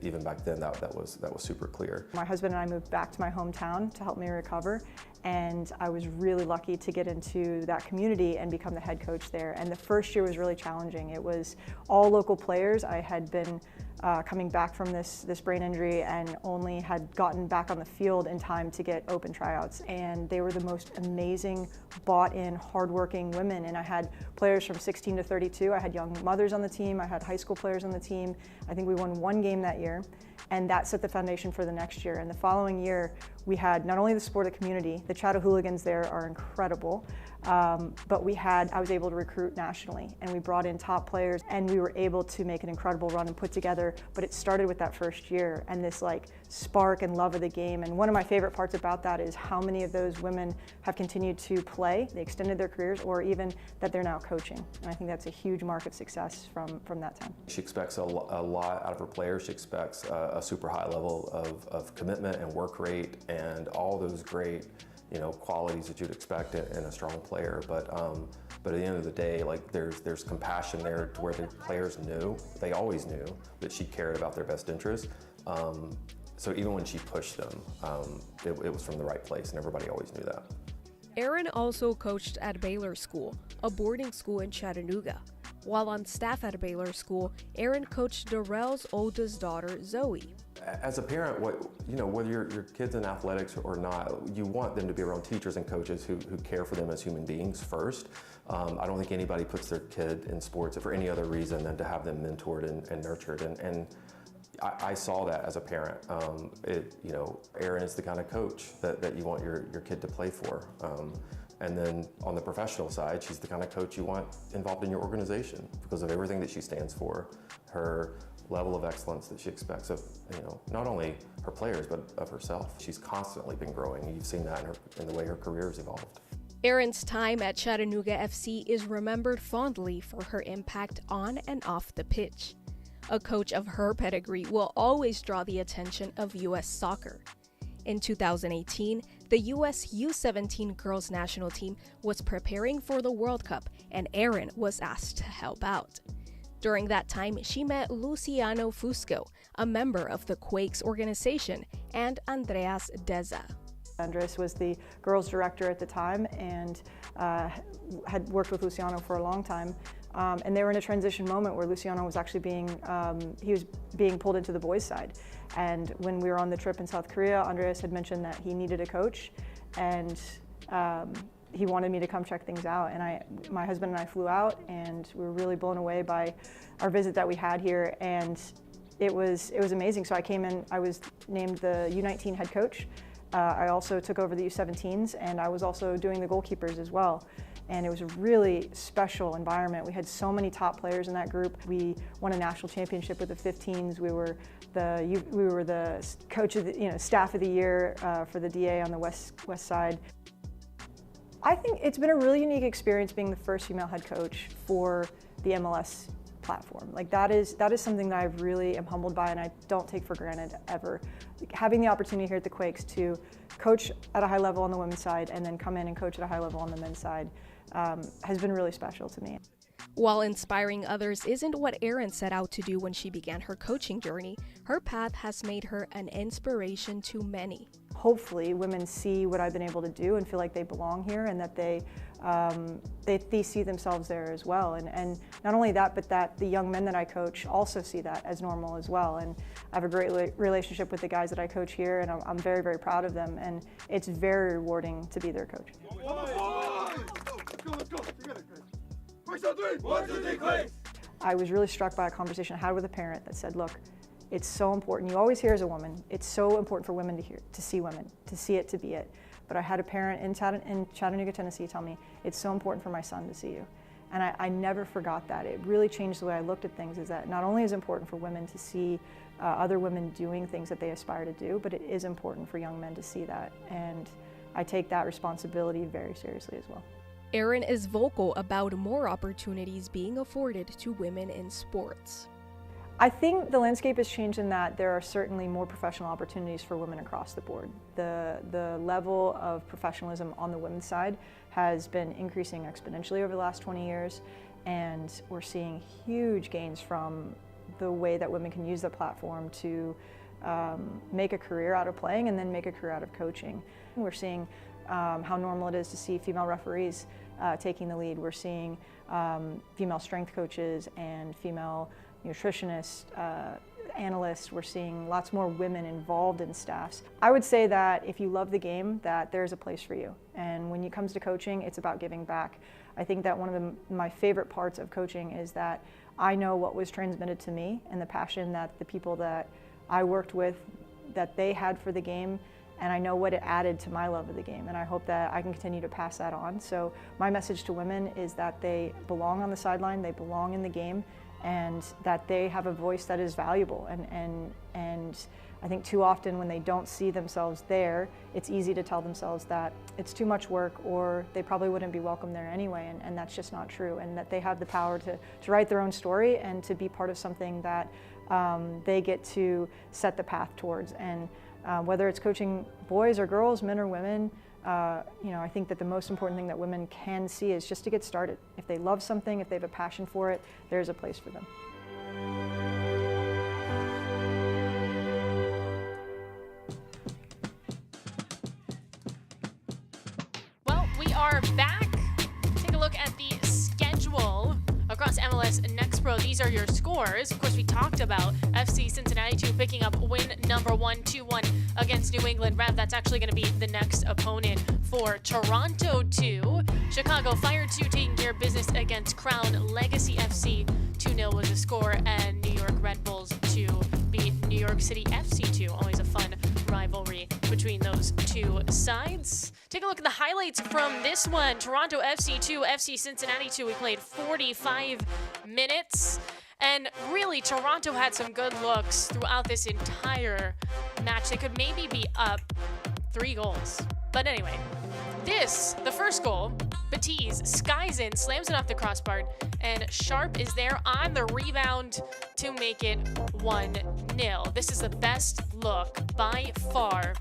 Even back then, that was super clear. My husband and I moved back to my hometown to help me recover, And I was really lucky to get into that community and become the head coach there. And the first year was really challenging. It was all local players. I had been coming back from this brain injury and only had gotten back on the field in time to get open tryouts. And they were the most amazing, bought-in, hardworking women. And I had players from 16 to 32. I had young mothers on the team. I had high school players on the team. I think we won one game that year. And that set the foundation for the next year. And the following year, we had not only the sport community, the Chatahooligans there are incredible, but I was able to recruit nationally, and we brought in top players, and we were able to make an incredible run and put together, but it started with that first year and this like spark and love of the game. And one of my favorite parts about that is how many of those women have continued to play, they extended their careers, or even that they're now coaching. And I think that's a huge mark of success from that time. She expects a lot out of her players. She expects a super high level of commitment and work rate and all those great, qualities that you'd expect in a strong player. But at the end of the day, like there's compassion there to where the players knew, they always knew that she cared about their best interests. So even when she pushed them, it was from the right place, and everybody always knew that. Erin also coached at Baylor School, a boarding school in Chattanooga. While on staff at Baylor School, Erin coached Darrell's oldest daughter, Zoe. As a parent, whether your kid's in athletics or not, you want them to be around teachers and coaches who care for them as human beings first. I don't think anybody puts their kid in sports for any other reason than to have them mentored and nurtured. And I saw that as a parent. Erin is the kind of coach that you want your kid to play for. And then on the professional side, she's the kind of coach you want involved in your organization because of everything that she stands for, her level of excellence that she expects of, not only her players, but of herself. She's constantly been growing. You've seen that in the way her career has evolved. Erin's time at Chattanooga FC is remembered fondly for her impact on and off the pitch. A coach of her pedigree will always draw the attention of U.S. soccer. In 2018, the U.S. U17 girls national team was preparing for the World Cup, and Erin was asked to help out. During that time, she met Luciano Fusco, a member of the Quakes organization, and Andreas Deza. Andres was the girls director at the time and had worked with Luciano for a long time. And they were in a transition moment where Luciano was actually being pulled into the boys' side. And when we were on the trip in South Korea, Andreas had mentioned that he needed a coach, and he wanted me to come check things out. And my husband and I flew out, and we were really blown away by our visit that we had here. And it was amazing. So I came in, I was named the U19 head coach. I also took over the U17s, and I was also doing the goalkeepers as well. And it was a really special environment. We had so many top players in that group. We won a national championship with the 15s. We were the coach of the, staff of the year for the DA on the west side. I think it's been a really unique experience being the first female head coach for the MLS platform. Like that is something that I really am humbled by, and I don't take for granted ever. Having the opportunity here at the Quakes to coach at a high level on the women's side and then come in and coach at a high level on the men's side has been really special to me. While inspiring others isn't what Erin set out to do when she began her coaching journey, her path has made her an inspiration to many. Hopefully women see what I've been able to do and feel like they belong here, and that they see themselves there as well. And not only that, but that the young men that I coach also see that as normal as well. And I have a great relationship with the guys that I coach here, and I'm very, very proud of them. And it's very rewarding to be their coach. I was really struck by a conversation I had with a parent that said, look, it's so important. You always hear as a woman, it's so important for women to see women, to see it, to be it. But I had a parent in Chattanooga, Tennessee tell me, it's so important for my son to see you. And I never forgot that. It really changed the way I looked at things, is that not only is it important for women to see other women doing things that they aspire to do, but it is important for young men to see that. And I take that responsibility very seriously as well. Erin is vocal about more opportunities being afforded to women in sports. I think the landscape has changed in that there are certainly more professional opportunities for women across the board. The level of professionalism on the women's side has been increasing exponentially over the last 20 years, and we're seeing huge gains from the way that women can use the platform to make a career out of playing and then make a career out of coaching. We're seeing how normal it is to see female referees taking the lead. We're seeing female strength coaches and female nutritionists, analysts. We're seeing lots more women involved in staffs. I would say that if you love the game, that there's a place for you. And when it comes to coaching, it's about giving back. I think that one of my favorite parts of coaching is that I know what was transmitted to me and the passion that the people that I worked with, that they had for the game, and I know what it added to my love of the game, and I hope that I can continue to pass that on. So my message to women is that they belong on the sideline, they belong in the game, and that they have a voice that is valuable. And I think too often when they don't see themselves there, it's easy to tell themselves that it's too much work or they probably wouldn't be welcome there anyway, and that's just not true, and that they have the power to write their own story and to be part of something that they get to set the path towards. And whether it's coaching boys or girls, men or women, I think that the most important thing that women can see is just to get started. If they love something, if they have a passion for it, there's a place for them. Well, we are back. Take a look at the schedule across MLS Next Pro. These are your scores. Of course, we talked about FC Cincinnati 2 picking up win number 1, 2-1 against New England Rev. That's actually going to be the next opponent for Toronto 2. Chicago Fire 2 taking care of business against Crown Legacy FC. 2-0 was the score, and New York Red Bulls 2 beat New York City FC 2. Always a fun rivalry between those two sides. Take a look at the highlights from this one. Toronto FC 2, FC Cincinnati 2. We played 45 minutes. And really, Toronto had some good looks throughout this entire match. They could maybe be up 3 goals. But anyway, the first goal, Batiz skies in, slams it off the crossbar, and Sharp is there on the rebound to make it 1-0. This is the best look by far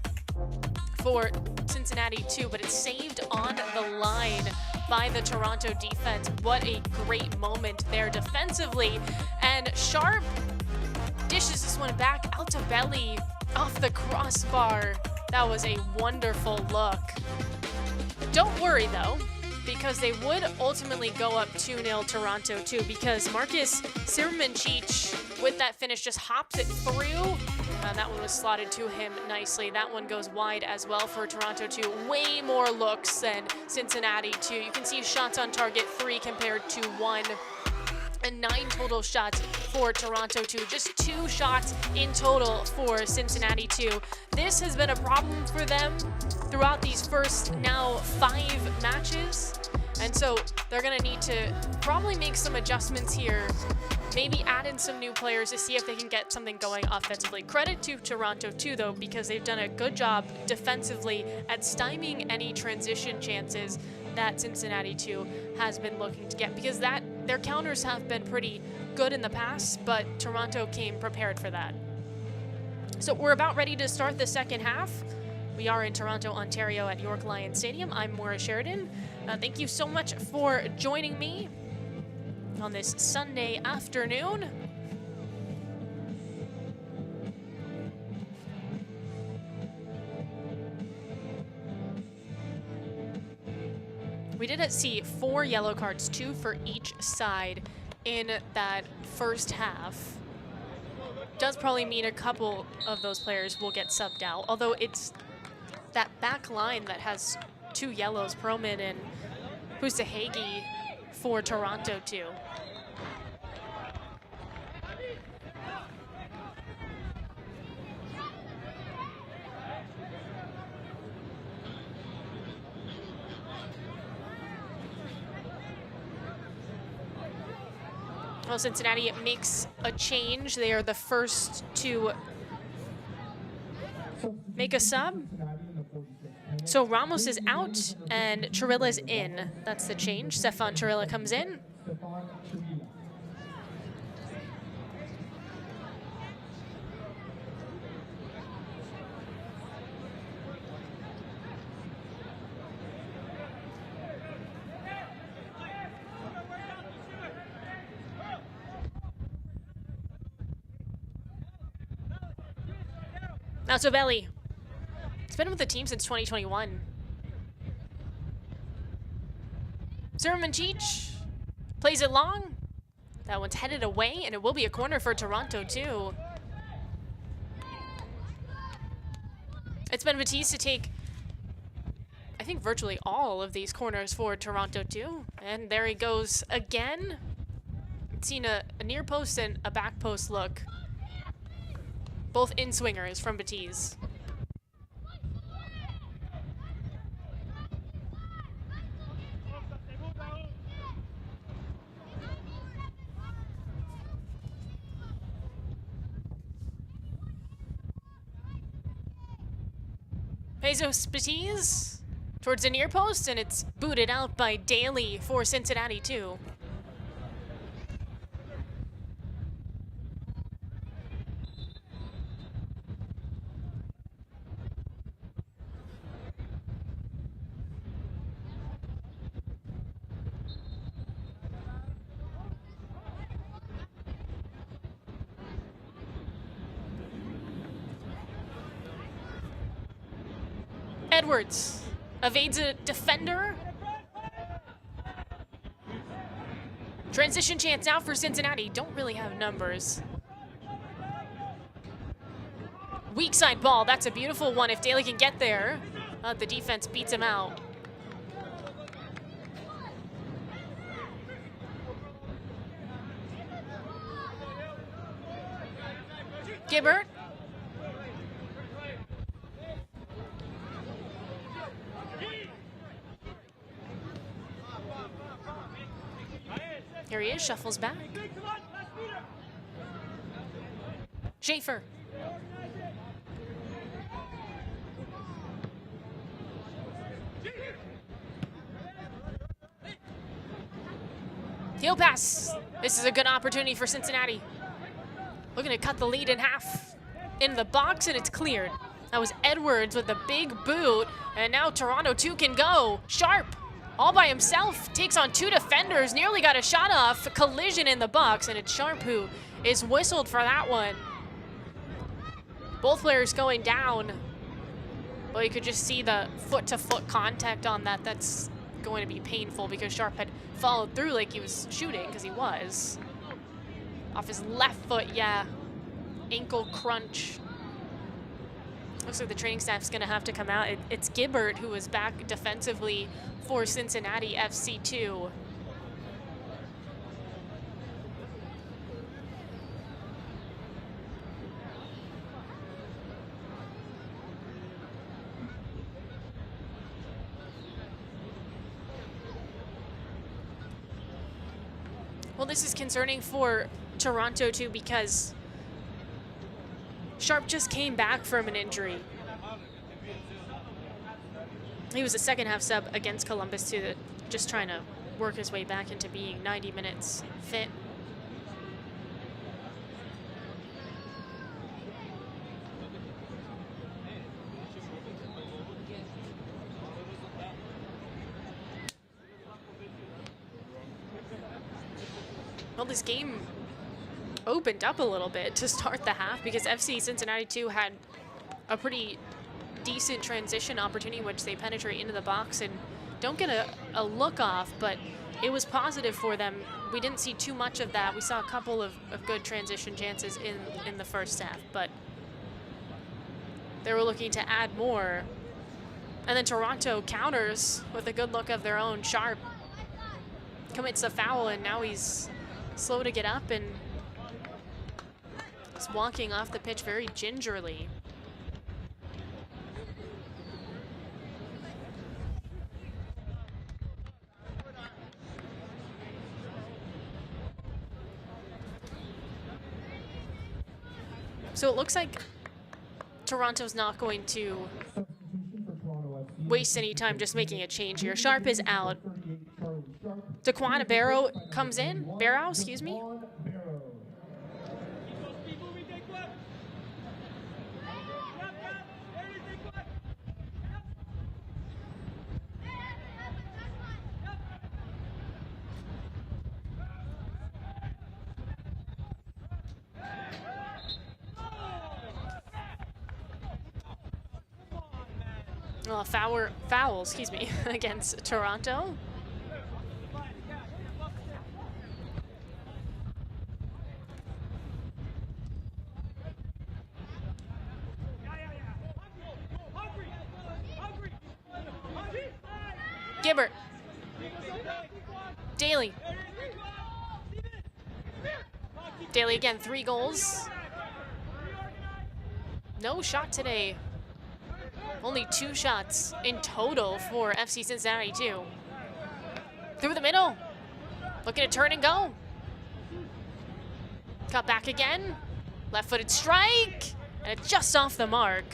for Cincinnati 2, but it's saved on the line by the Toronto defense. What a great moment there defensively. And Sharp dishes this one back out to Belly off the crossbar. That was a wonderful look. Don't worry though, because they would ultimately go up 2-0 Toronto 2, because Marcus Sirmanchich with that finish just hopped it through. That one was slotted to him nicely. That one goes wide as well for Toronto 2. Way more looks than Cincinnati 2. You can see shots on target 3 compared to 1. And 9 total shots for Toronto 2. Just 2 shots in total for Cincinnati 2. This has been a problem for them throughout these first now 5 matches. And so they're going to need to probably make some adjustments here. Maybe add in some new players to see if they can get something going offensively. Credit to Toronto 2 though, because they've done a good job defensively at stymieing any transition chances that Cincinnati 2 has been looking to get, because their counters have been pretty good in the past, but Toronto came prepared for that. So we're about ready to start the second half. We are in Toronto, Ontario at York Lions Stadium. I'm Maura Sheridan. Thank you so much for joining me on this Sunday afternoon. We did see 4 yellow cards, 2 for each side in that first half. Does probably mean a couple of those players will get subbed out, although it's that back line that has 2 yellows, Proman and Husahegi for Toronto 2. Well, Cincinnati makes a change. They are the first to make a sub. So Ramos is out and Chirilla's in. That's the change. Stefan Chirilla comes in. Now Zovelli. He's been with the team since 2021. Zermancic plays it long. That one's headed away, and it will be a corner for Toronto, too. It's been Matisse to take, I think, virtually all of these corners for Toronto, too. And there he goes again. Seen a near post and a back post look. Both in-swingers from Batiste. Bezos Batiste towards the near post, and it's booted out by Daly for Cincinnati, too. Edwards evades a defender. Transition chance now for Cincinnati. Don't really have numbers. Weak side ball. That's a beautiful one if Daly can get there. The defense beats him out. Gibbert. Here he is, shuffles back. Schaefer. Heel pass. This is a good opportunity for Cincinnati. Looking to cut the lead in half. In the box, and it's cleared. That was Edwards with the big boot, and now Toronto 2 can go. Sharp. All by himself, takes on 2 defenders, nearly got a shot off, collision in the box, and it's Sharp who is whistled for that one. Both players going down. Well, you could just see the foot-to-foot contact on that. That's going to be painful because Sharp had followed through like he was shooting, because he was. Off his left foot, yeah. Ankle crunch. Looks like the training staff's gonna have to come out. It's Gibbert who is back defensively for Cincinnati FC 2. Well, this is concerning for Toronto too, because Sharp just came back from an injury. He was a second half sub against Columbus too, just trying to work his way back into being 90 minutes fit. Well, this game opened up a little bit to start the half because FC Cincinnati 2 had a pretty decent transition opportunity in which they penetrate into the box and don't get a look off, but it was positive for them. We didn't see too much of that. We saw a couple of good transition chances in the first half, but they were looking to add more. And then Toronto counters with a good look of their own. Sharp commits a foul, and now he's slow to get up and he's walking off the pitch very gingerly. So it looks like Toronto's not going to waste any time just making a change here. Sharp is out. Daquan Barrow comes in. Barrow, excuse me. Foul, excuse me, against Toronto. Gibbert. Daly. Daly again, 3 goals. No shot today. Only 2 shots in total for FC Cincinnati too. Through the middle. Looking to turn and go. Cut back again. Left-footed strike. And it's just off the mark.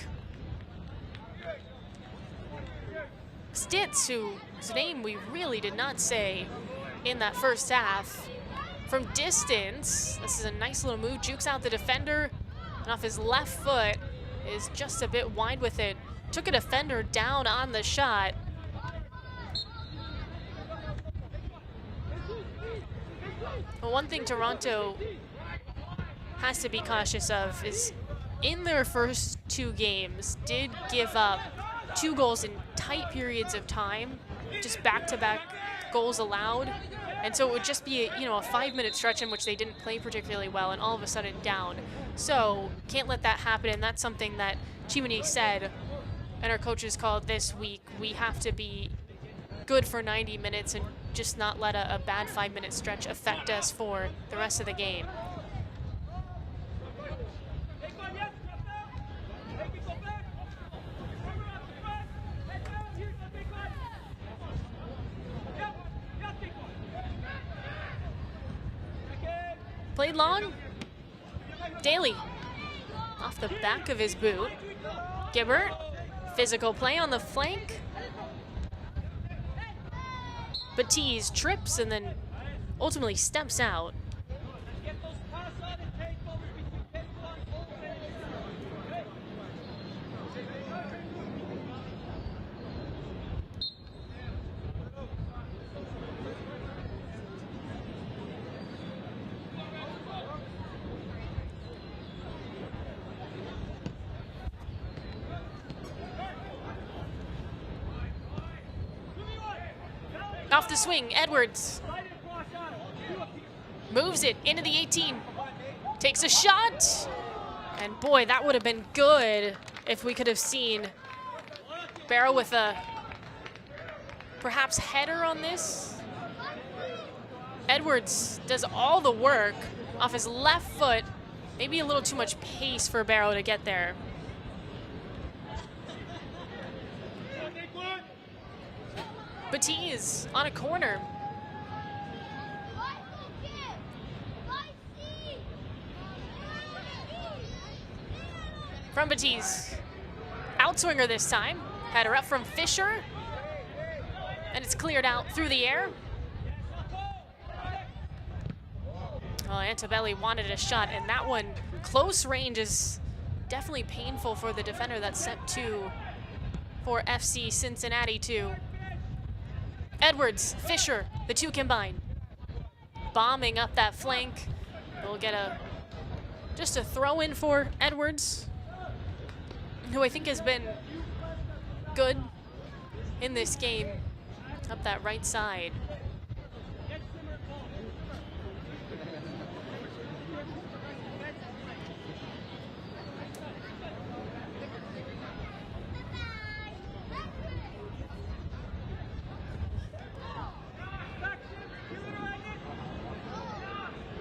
Stitz, whose name we really did not say in that first half. From distance, this is a nice little move. Jukes out the defender. And off his left foot is just a bit wide with it. Took a defender down on the shot. But one thing Toronto has to be cautious of is in their first 2 games did give up 2 goals in tight periods of time, just back-to-back goals allowed. And so it would just be a 5-minute stretch in which they didn't play particularly well and all of a sudden down. So can't let that happen, and that's something that Chimini said and our coaches called this week. We have to be good for 90 minutes and just not let a bad 5-minute stretch affect us for the rest of the game. Played long. Daly off the back of his boot. Gibbert, physical play on the flank. Batiz trips and then ultimately steps out. Off the swing, Edwards moves it into the 18, takes a shot, and boy, that would have been good if we could have seen Barrow with a perhaps header on this. Edwards does all the work off his left foot, maybe a little too much pace for Barrow to get there. Batiz on a corner. From Batiz. Outswinger this time. Header up from Fisher. And it's cleared out through the air. Oh, Antebelli wanted a shot, and that one, close range, is definitely painful for the defender that's set to for FC Cincinnati too. Edwards, Fisher, the 2 combine. Bombing up that flank. We'll get just a throw in for Edwards, who I think has been good in this game up that right side.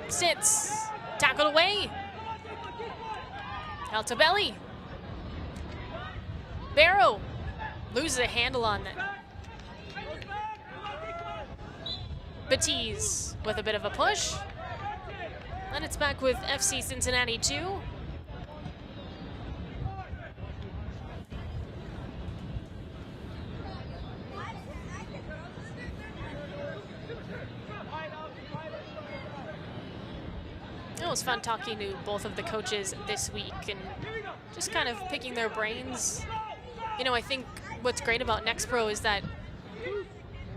Sits, tackled away. Altobelli. Barrow loses a handle on it. Batiz with a bit of a push. And it's back with FC Cincinnati 2. It was fun talking to both of the coaches this week and just kind of picking their brains. I think what's great about Next Pro is that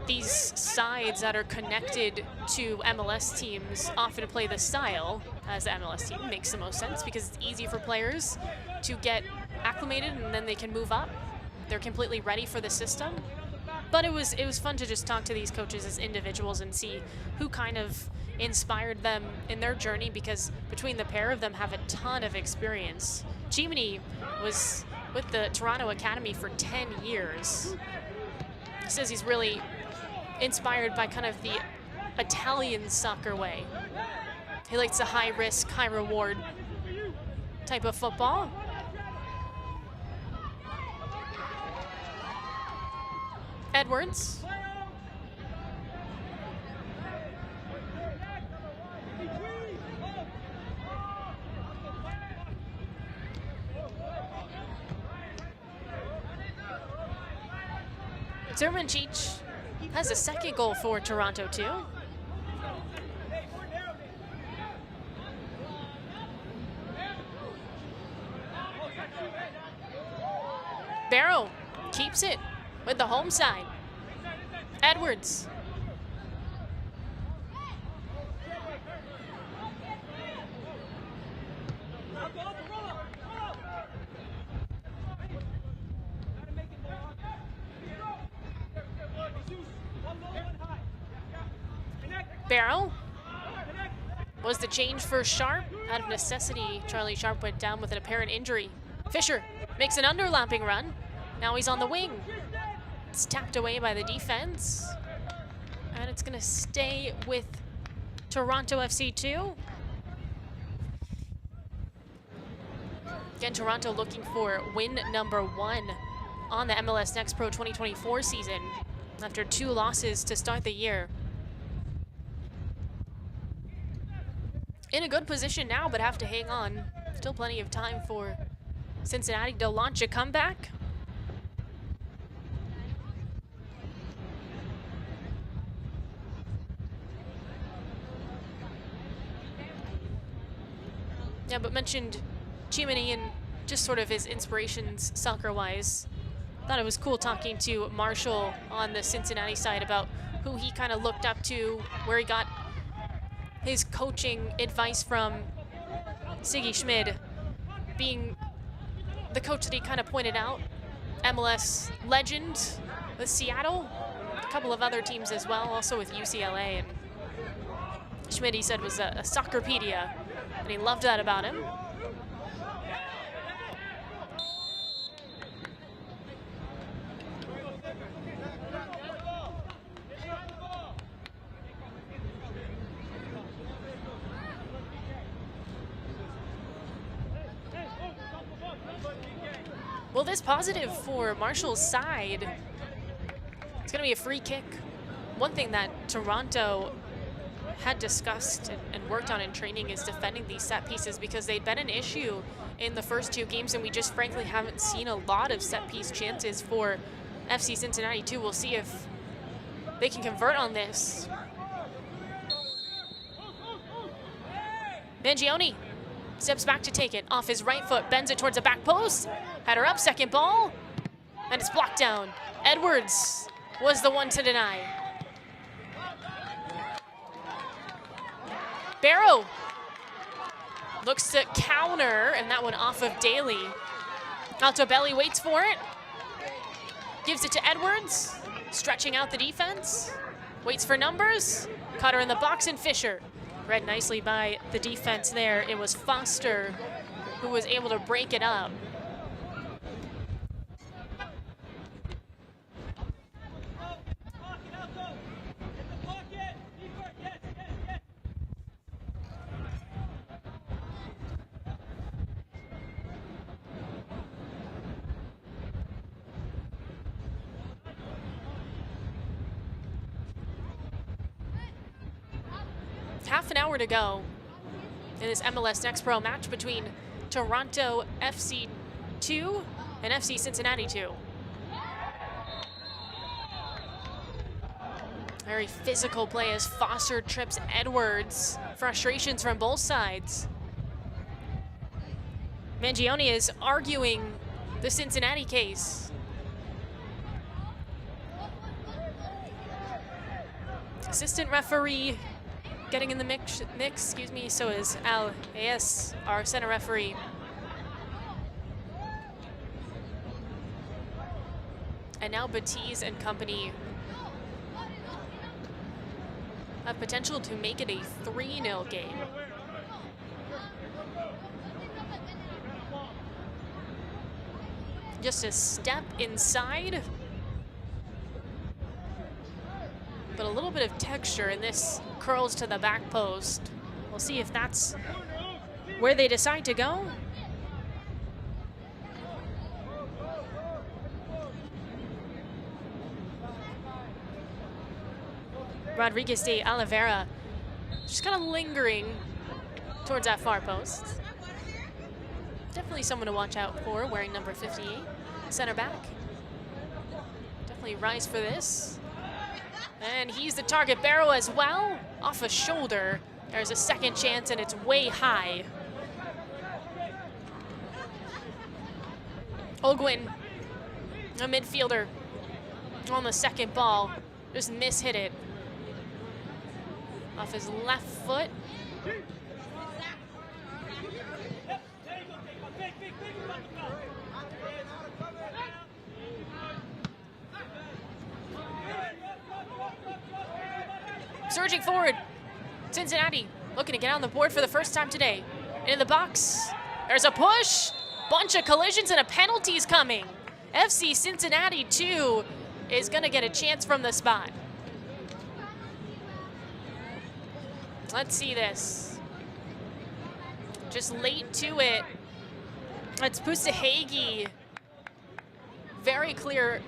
these sides that are connected to MLS teams often play the style as the MLS team. Makes the most sense because it's easy for players to get acclimated and then they can move up. They're completely ready for the system. But it was fun to just talk to these coaches as individuals and see who kind of inspired them in their journey, because between the pair of them have a ton of experience. Chimini was with the Toronto Academy for 10 years. He says he's really inspired by kind of the Italian soccer way. He likes the high risk, high reward type of football. Edwards. Zermancic has a second goal for Toronto too. Barrow keeps it with the home side. Edwards. Barrow was the change for Sharp. Out of necessity, Charlie Sharp went down with an apparent injury. Fisher makes an underlapping run. Now he's on the wing. It's tapped away by the defense. And it's gonna stay with Toronto FC 2. Again, Toronto looking for win number 1 on the MLS Next Pro 2024 season after 2 losses to start the year. In a good position now, but have to hang on. Still plenty of time for Cincinnati to launch a comeback. Yeah, but mentioned Chimney and just sort of his inspirations soccer-wise. Thought it was cool talking to Marshall on the Cincinnati side about who he kind of looked up to, where he got his coaching advice from. Siggy Schmid being the coach that he kind of pointed out. MLS legend with Seattle, a couple of other teams as well, also with UCLA. And Schmid, he said, was a soccerpedia, and he loved that about him. Well, this positive for Marshall's side. It's going to be a free kick. One thing that Toronto had discussed and worked on in training is defending these set pieces, because they'd been an issue in the first 2 games, and we just frankly haven't seen a lot of set piece chances for FC Cincinnati too. We'll see if they can convert on this. Mangione steps back to take it off his right foot, bends it towards the back post. Header up, second ball, and it's blocked down. Edwards was the one to deny. Barrow looks to counter, and that one off of Daly. Altobelli waits for it, gives it to Edwards, stretching out the defense, waits for numbers, cutter in the box, and Fisher. Read nicely by the defense there. It was Foster who was able to break it up. Half an hour to go in this MLS Next Pro match between Toronto FC 2 and FC Cincinnati 2. Very physical play as Foster trips Edwards. Frustrations from both sides. Mangione is arguing the Cincinnati case. Assistant referee getting in the mix, excuse me, so is Al Ayes, our center referee. And now Batiz and company have potential to make it a 3-0 game. Just a step inside. but a little bit of texture, and this curls to the back post. We'll see if that's where they decide to go. Rodriguez de Oliveira just kind of lingering towards that far post. Definitely someone to watch out for, wearing number 58, center back. Definitely rise for this. And he's the target, Barrow as well, off a shoulder. There's a second chance, and it's way high. Olguin, a midfielder, on the second ball, just mishit it. Off his left foot. Surging forward, Cincinnati looking to get on the board for the first time today. Into the box, there's a push, bunch of collisions and a penalty's coming. FC Cincinnati 2 is gonna get a chance from the spot. Let's see this. Just late to it. It's Pusahegi. Very clear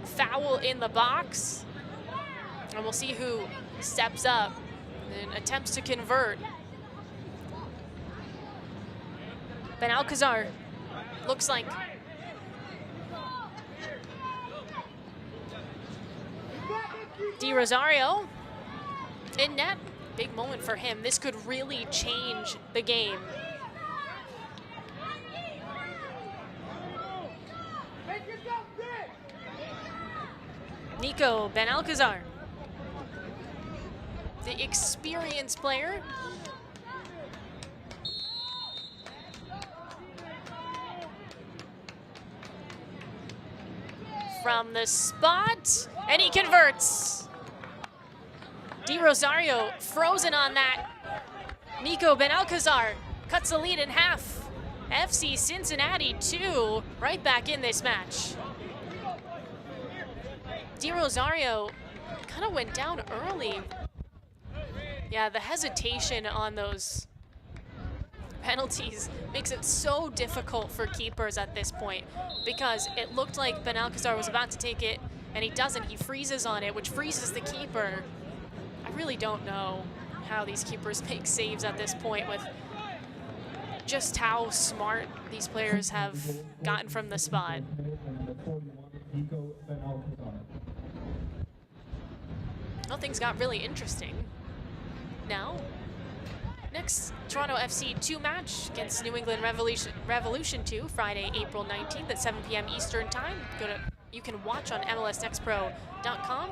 foul in the box. And we'll see who steps up and attempts to convert. Ben Alcazar looks like Di Rosario in net. Big moment for him. This could really change the game. Nico Ben Alcazar, the experienced player. From the spot, and he converts. Di Rosario frozen on that. Nico Ben Alcazar cuts the lead in half. FC Cincinnati 2 right back in this match. Di Rosario kind of went down early. Yeah, the hesitation on those penalties makes it so difficult for keepers at this point, because it looked like Ben Alcazar was about to take it and he doesn't. He freezes on it, which freezes the keeper. I really don't know how these keepers make saves at this point with just how smart these players have gotten from the spot. Well, things got really interesting. Now, next Toronto FC 2 match against New England Revolution 2, Friday, April 19th at 7 p.m. Eastern Time. You can watch on MLSNextPro.com.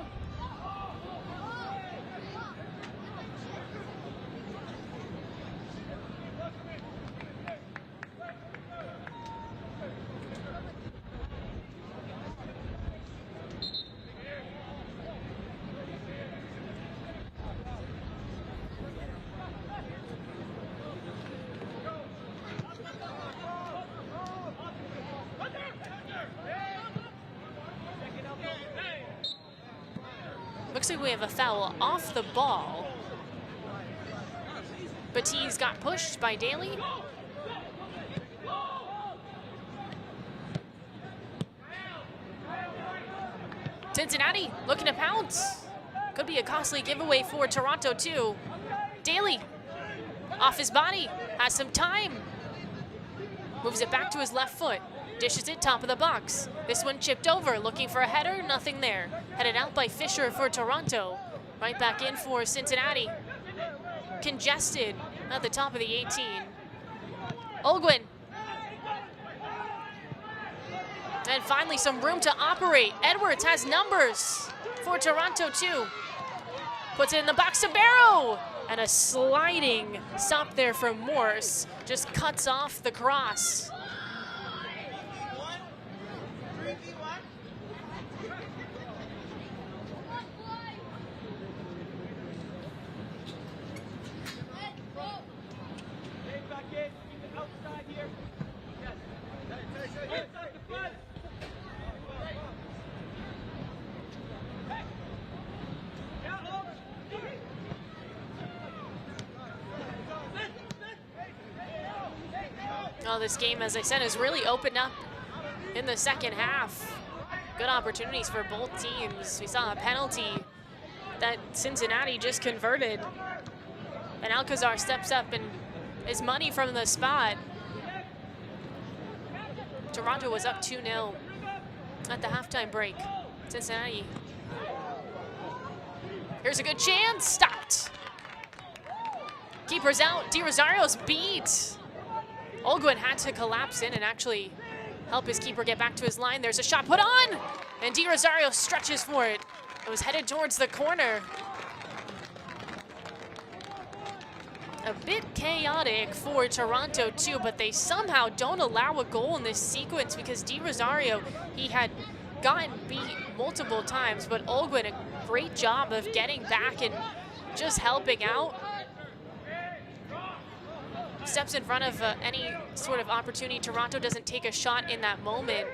Looks like we have a foul off the ball. Batiz got pushed by Daly. Cincinnati looking to pounce. Could be a costly giveaway for Toronto too. Daly off his body, has some time. Moves it back to his left foot. Dishes it top of the box. This one chipped over, looking for a header, nothing there. Headed out by Fisher for Toronto. Right back in for Cincinnati. Congested at the top of the 18. Olguin. And finally some room to operate. Edwards has numbers for Toronto too. Puts it in the box to Barrow. And a sliding stop there from Morse. Just cuts off the cross. Well, this game, as I said, has really opened up in the second half. Good opportunities for both teams. We saw a penalty that Cincinnati just converted. And Alcazar steps up and is money from the spot. Toronto was up 2-0 at the halftime break. Cincinnati. Here's a good chance, stopped. Keeper's out, Di Rosario's beat. Olguin had to collapse in and actually help his keeper get back to his line. There's a shot put on, and Di Rosario stretches for it. It was headed towards the corner. A bit chaotic for Toronto too, but they somehow don't allow a goal in this sequence because Di Rosario, he had gotten beat multiple times, but Olguin, a great job of getting back and just helping out. Steps in front of any sort of opportunity. Toronto doesn't take a shot in that moment.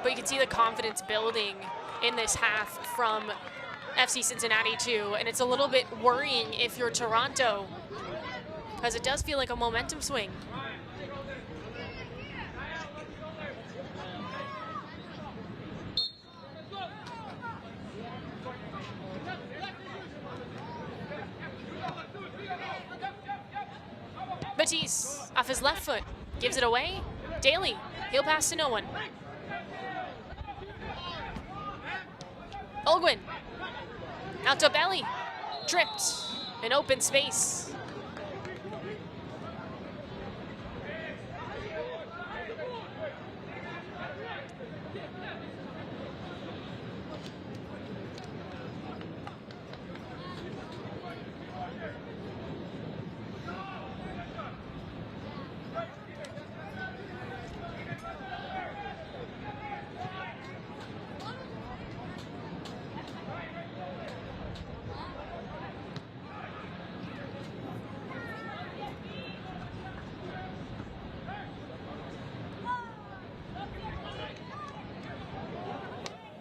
But you can see the confidence building in this half from FC Cincinnati too, and it's a little bit worrying if you're Toronto, because it does feel like a momentum swing. Batiste off his left foot, gives it away. Daly, he'll pass to no one. Olguin, out to Belly, tripped, in open space.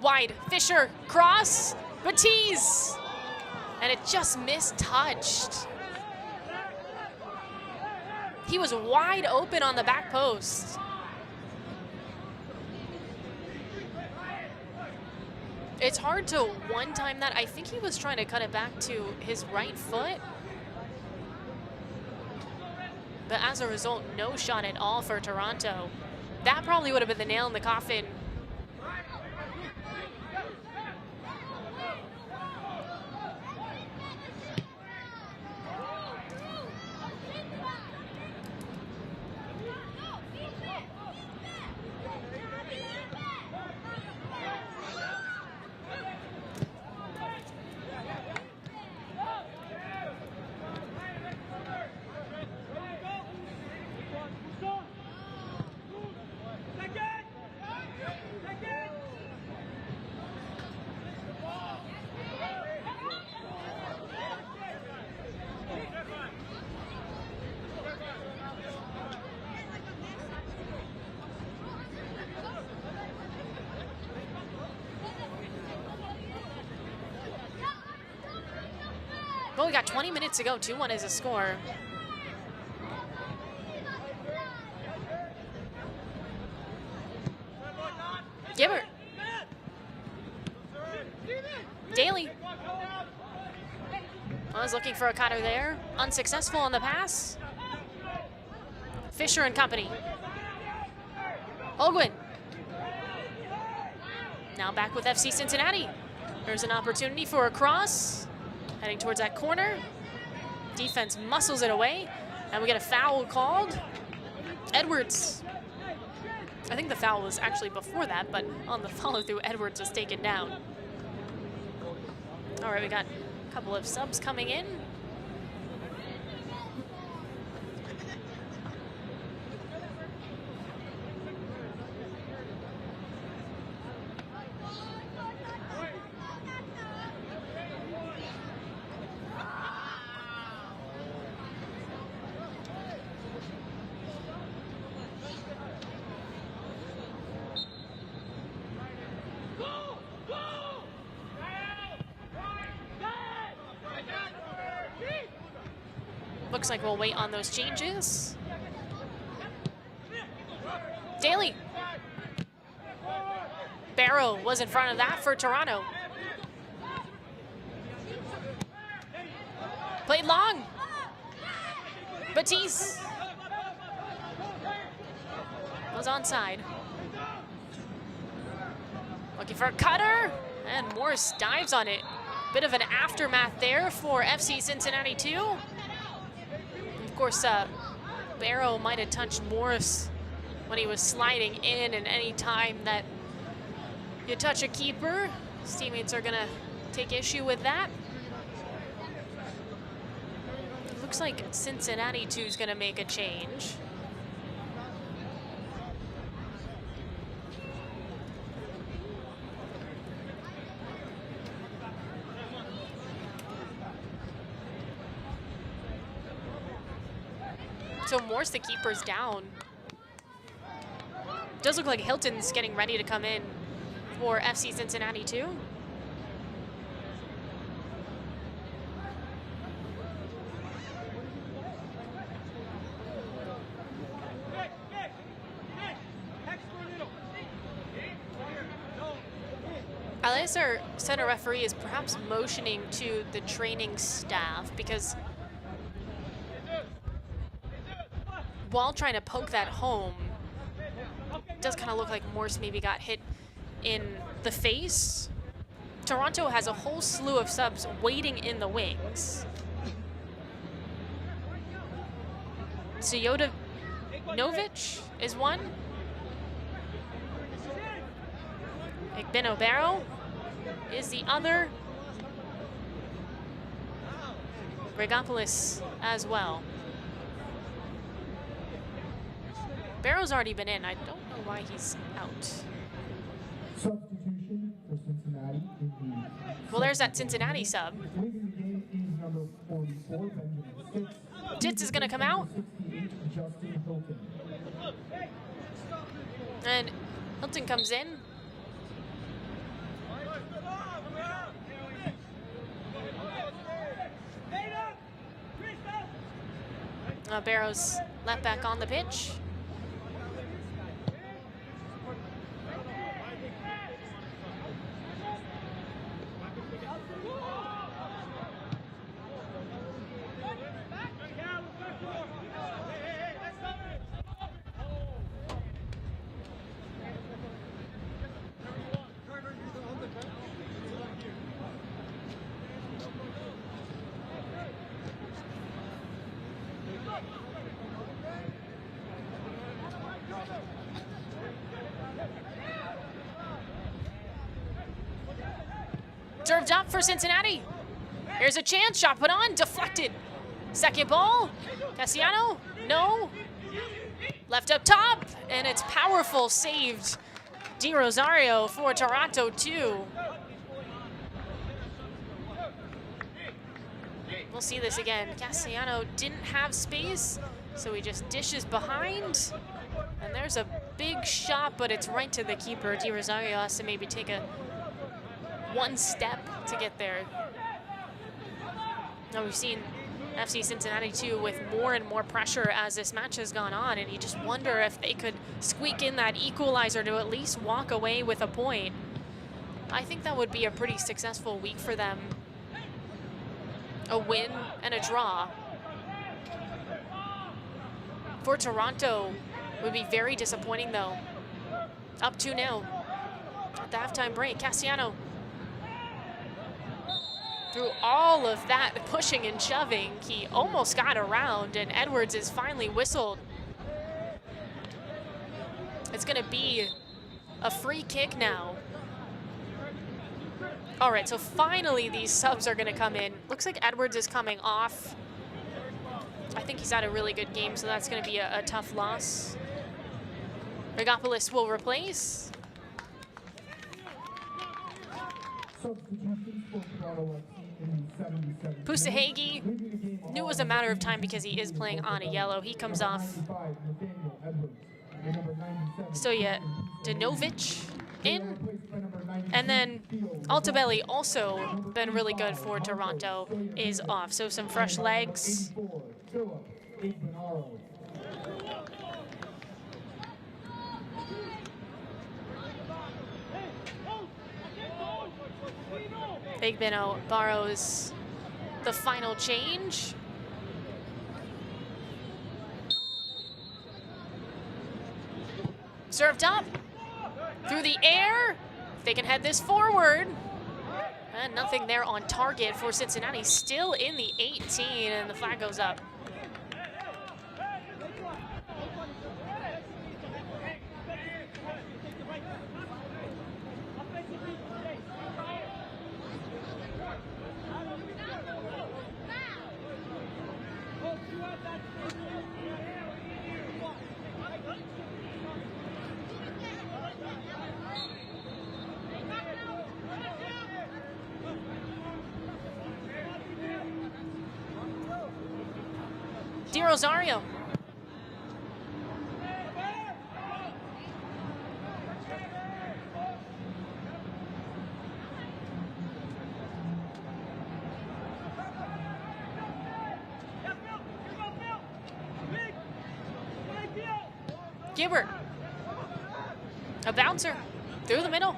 Wide, Fisher, cross, Batiste, and it just mistouched. He was wide open on the back post. It's hard to one-time that. I think he was trying to cut it back to his right foot. But as a result, no shot at all for Toronto. That probably would have been the nail in the coffin. Well, we got 20 minutes to go. 2-1 is a score. Gibbert. Daly. I was looking for a cutter there. Unsuccessful on the pass. Fisher and company. Olguin. Now back with FC Cincinnati. There's an opportunity for a cross. Heading towards that corner. Defense muscles it away. And we get a foul called. Edwards. I think the foul was actually before that, but on the follow-through, Edwards was taken down. All right, we got a couple of subs coming in. Looks like we'll wait on those changes. Daly. Barrow was in front of that for Toronto. Played long. Batiste was onside. Looking for a cutter, and Morris dives on it. Bit of an aftermath there for FC Cincinnati 2. Of course, Barrow might have touched Morris when he was sliding in, and any time that you touch a keeper, his teammates are gonna take issue with that. It looks like Cincinnati 2 is gonna make a change. So Morse, the keeper's down. Does look like Hilton's getting ready to come in for FC Cincinnati 2. Alias, our center referee, is perhaps motioning to the training staff because while trying to poke that home, it does kind of look like Morse maybe got hit in the face. Toronto has a whole slew of subs waiting in the wings. Suyota Novic is one. Igbino Barrow is the other. Regopoulos as well. Barrow's already been in. I don't know why he's out. Substitution for Cincinnati in the Well, there's that Cincinnati sub. leaving the game is number 44, Benjamin 6. Ditz is gonna come out. 68, Justin Hilton. And Hilton comes in. Barrow's left back on the pitch. Served up for Cincinnati. Here's a chance, shot put on, deflected. Second ball, Cassiano, no. Left up top, and it's powerful, saved. Di Rosario for Toronto 2. We'll see this again. Cassiano didn't have space, so he just dishes behind. And there's a big shot, but it's right to the keeper. Di Rosario has to maybe take one step to get there. Now we've seen FC Cincinnati 2 with more and more pressure as this match has gone on, and you just wonder if they could squeak in that equalizer to at least walk away with a point. I think that would be a pretty successful week for them. A win and a draw. For Toronto, would be very disappointing though. Up 2-0 at the halftime break. Cassiano. Through all of that pushing and shoving, he almost got around, and Edwards is finally whistled. It's gonna be a free kick now. All right, so finally these subs are gonna come in. Looks like Edwards is coming off. I think he's had a really good game, so that's gonna be a tough loss. Regopoulos will replace. Substitutions for Toronto in the 77th. Pusahegi knew it was a matter of time because he is playing on a yellow. He comes off. Stoja Danovic in. And then Altabelli, also been really good for Toronto, is off. So some fresh legs Philip Igbenaro. Igbenaro borrows the final change. Served up through the air. They can head this forward. And nothing there on target for Cincinnati. Still in the 18, and the flag goes up. Di Rosario. Gilbert. A bouncer through the middle.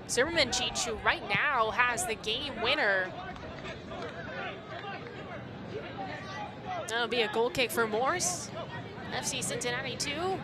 Zimmerman Cheech, who right now has the game winner. That'll be a goal kick for Morse. FC Cincinnati 2.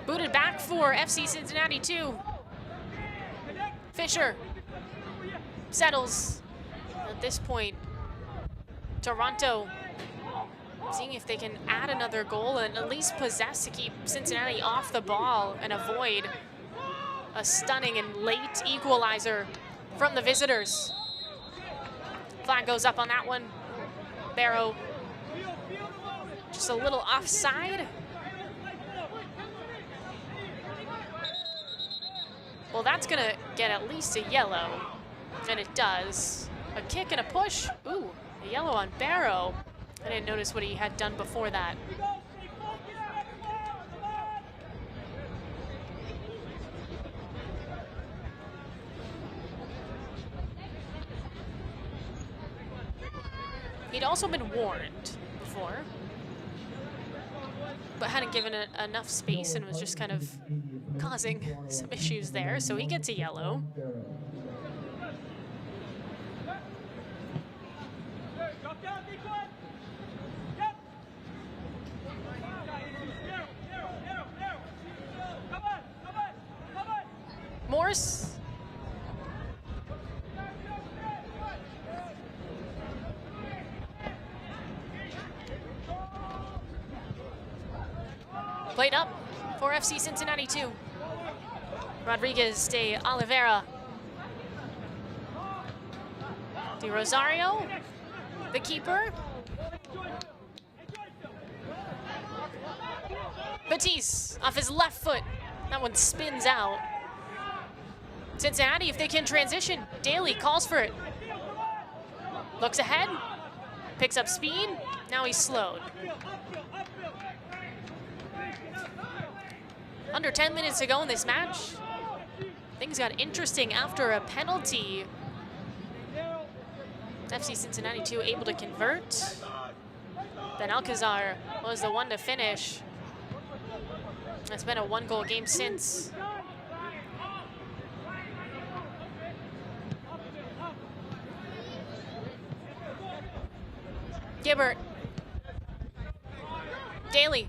Booted back for FC Cincinnati 2. Fisher settles. At this point, Toronto seeing if they can add another goal and at least possess to keep Cincinnati off the ball and avoid a stunning and late equalizer from the visitors. Flag goes up on that one. Barrow just a little offside. Well, that's gonna get at least a yellow, and it does. A kick and a push. Ooh, a yellow on Barrow. I didn't notice what he had done before that. He'd also been warned before, but hadn't given it enough space and was just kind of causing some issues there, so he gets a yellow. Morse. Played up for FC Cincinnati 2. Rodriguez de Oliveira. Di Rosario, the keeper. Batiste off his left foot. That one spins out. Cincinnati, if they can transition. Daly calls for it. Looks ahead, picks up speed. Now he's slowed. Under 10 minutes to go in this match. Things got interesting after a penalty. FC Cincinnati 2 able to convert. Ben Alcazar was the one to finish. It's been a one-goal game since. Gibbert. Daly.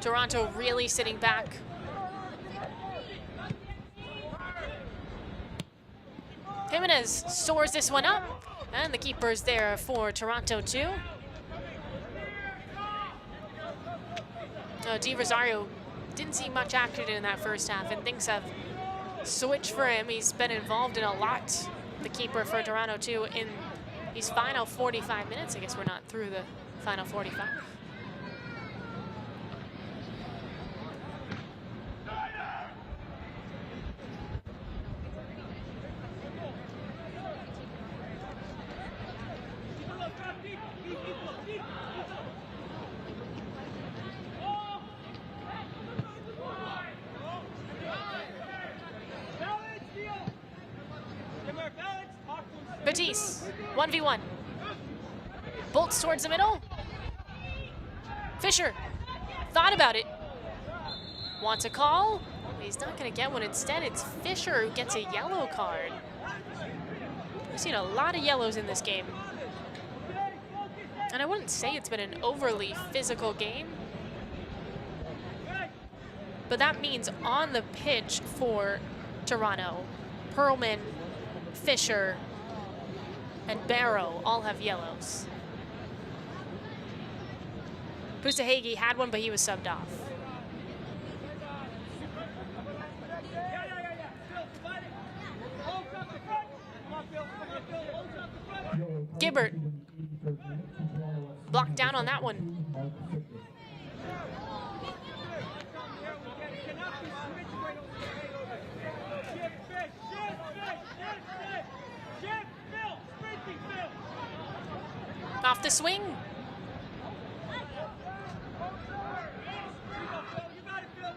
Toronto really sitting back. Jimenez soars this one up, and the keeper's there for Toronto too. Di Rosario didn't see much action in that first half, and things have switch for him. He's been involved in a lot, the keeper for Toronto too, in these final 45 minutes. I guess we're not through the final 45. Batiste, 1v1. Bolts towards the middle. Fisher, thought about it. Wants a call. He's not gonna get one. Instead, it's Fisher who gets a yellow card. We've seen a lot of yellows in this game. And I wouldn't say it's been an overly physical game. But that means on the pitch for Toronto, Perlman, Fisher, and Barrow all have yellows. Pusahagi had one, but he was subbed off. Gibbert blocked down on that one. Off the swing.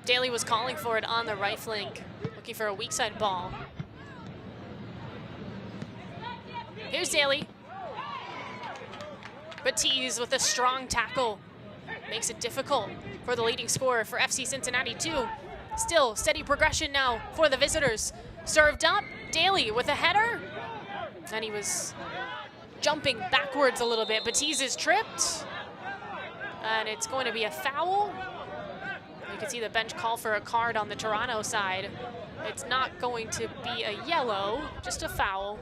Daly was calling for it on the right flank, looking for a weak side ball. Here's Daly. Batiste with a strong tackle. Makes it difficult for the leading scorer for FC Cincinnati too. Still steady progression now for the visitors. Served up, Daly with a header. And he was jumping backwards a little bit. Batiste is tripped. And it's going to be a foul. You can see the bench call for a card on the Toronto side. It's not going to be a yellow, just a foul.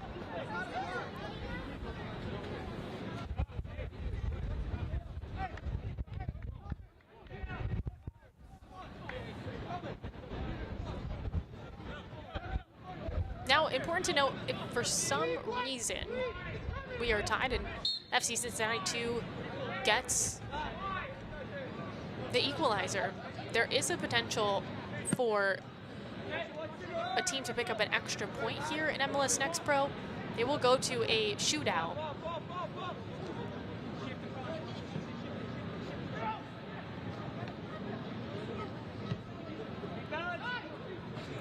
Now, important to note, if for some reason we are tied and FC Cincinnati 2 gets the equalizer, there is a potential for a team to pick up an extra point here in MLS Next Pro. They will go to a shootout.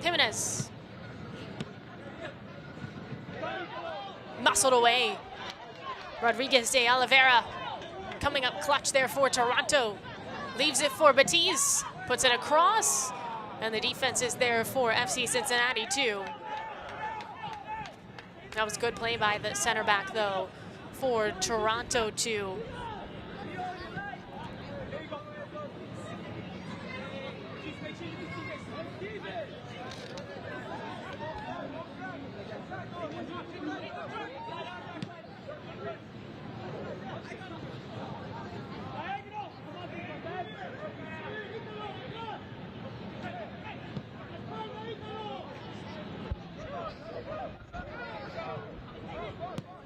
Jimenez. Muscled away. Rodriguez de Oliveira coming up clutch there for Toronto. Leaves it for Batiste, puts it across, and the defense is there for FC Cincinnati too. That was good play by the center back though for Toronto too.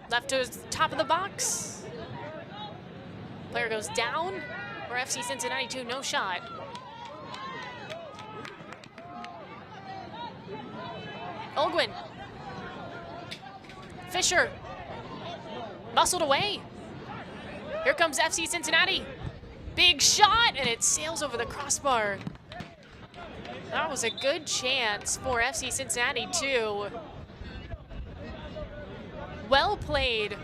Left to his top of the box. Player goes down for FC Cincinnati 2, no shot. Olguin. Fisher. Muscled away. Here comes FC Cincinnati. Big shot, and it sails over the crossbar. That was a good chance for FC Cincinnati 2. Well played.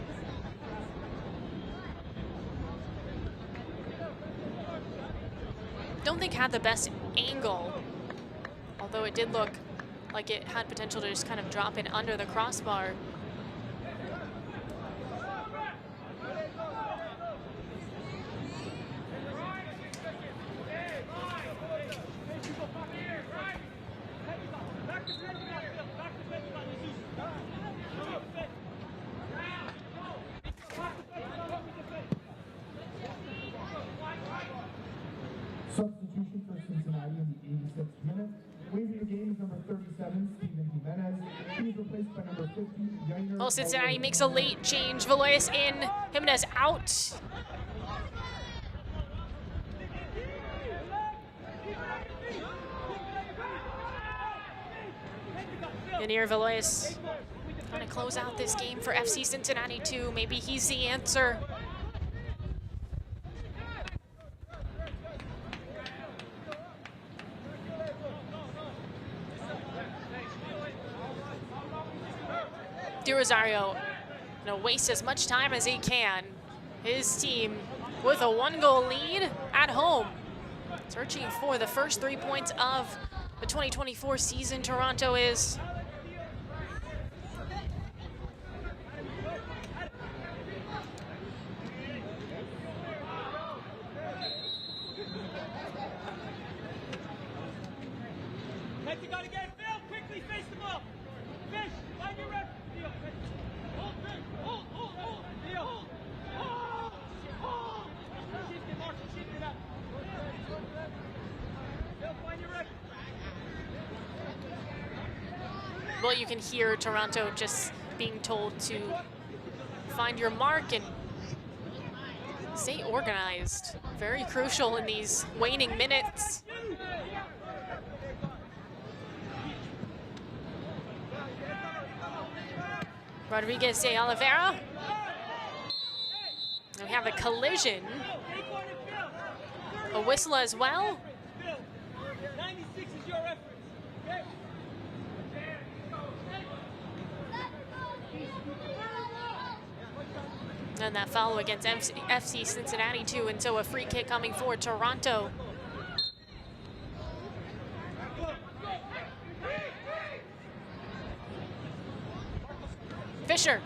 Don't think had the best angle, although it did look like it had potential to just kind of drop in under the crossbar. Substitution for Cincinnati in the 86th minute. Leaving the game is number 37, Stephen He's replaced by number 50, Yainer. Well, Cincinnati makes a late change. Valois in, Jimenez out. Yanir Valois trying to close out this game for FC Cincinnati too. Maybe he's the answer. Di Rosario gonna waste as much time as he can. His team with a 1-goal lead at home, searching for the first 3 points of the 2024 season. Toronto is. Well, you can hear Toronto just being told to find your mark and stay organized. Very crucial in these waning minutes. Rodriguez de Oliveira. And we have a collision. A whistle as well. 96 is your reference. Okay? And that foul against FC Cincinnati too, and so a free kick coming for Toronto. Fisher.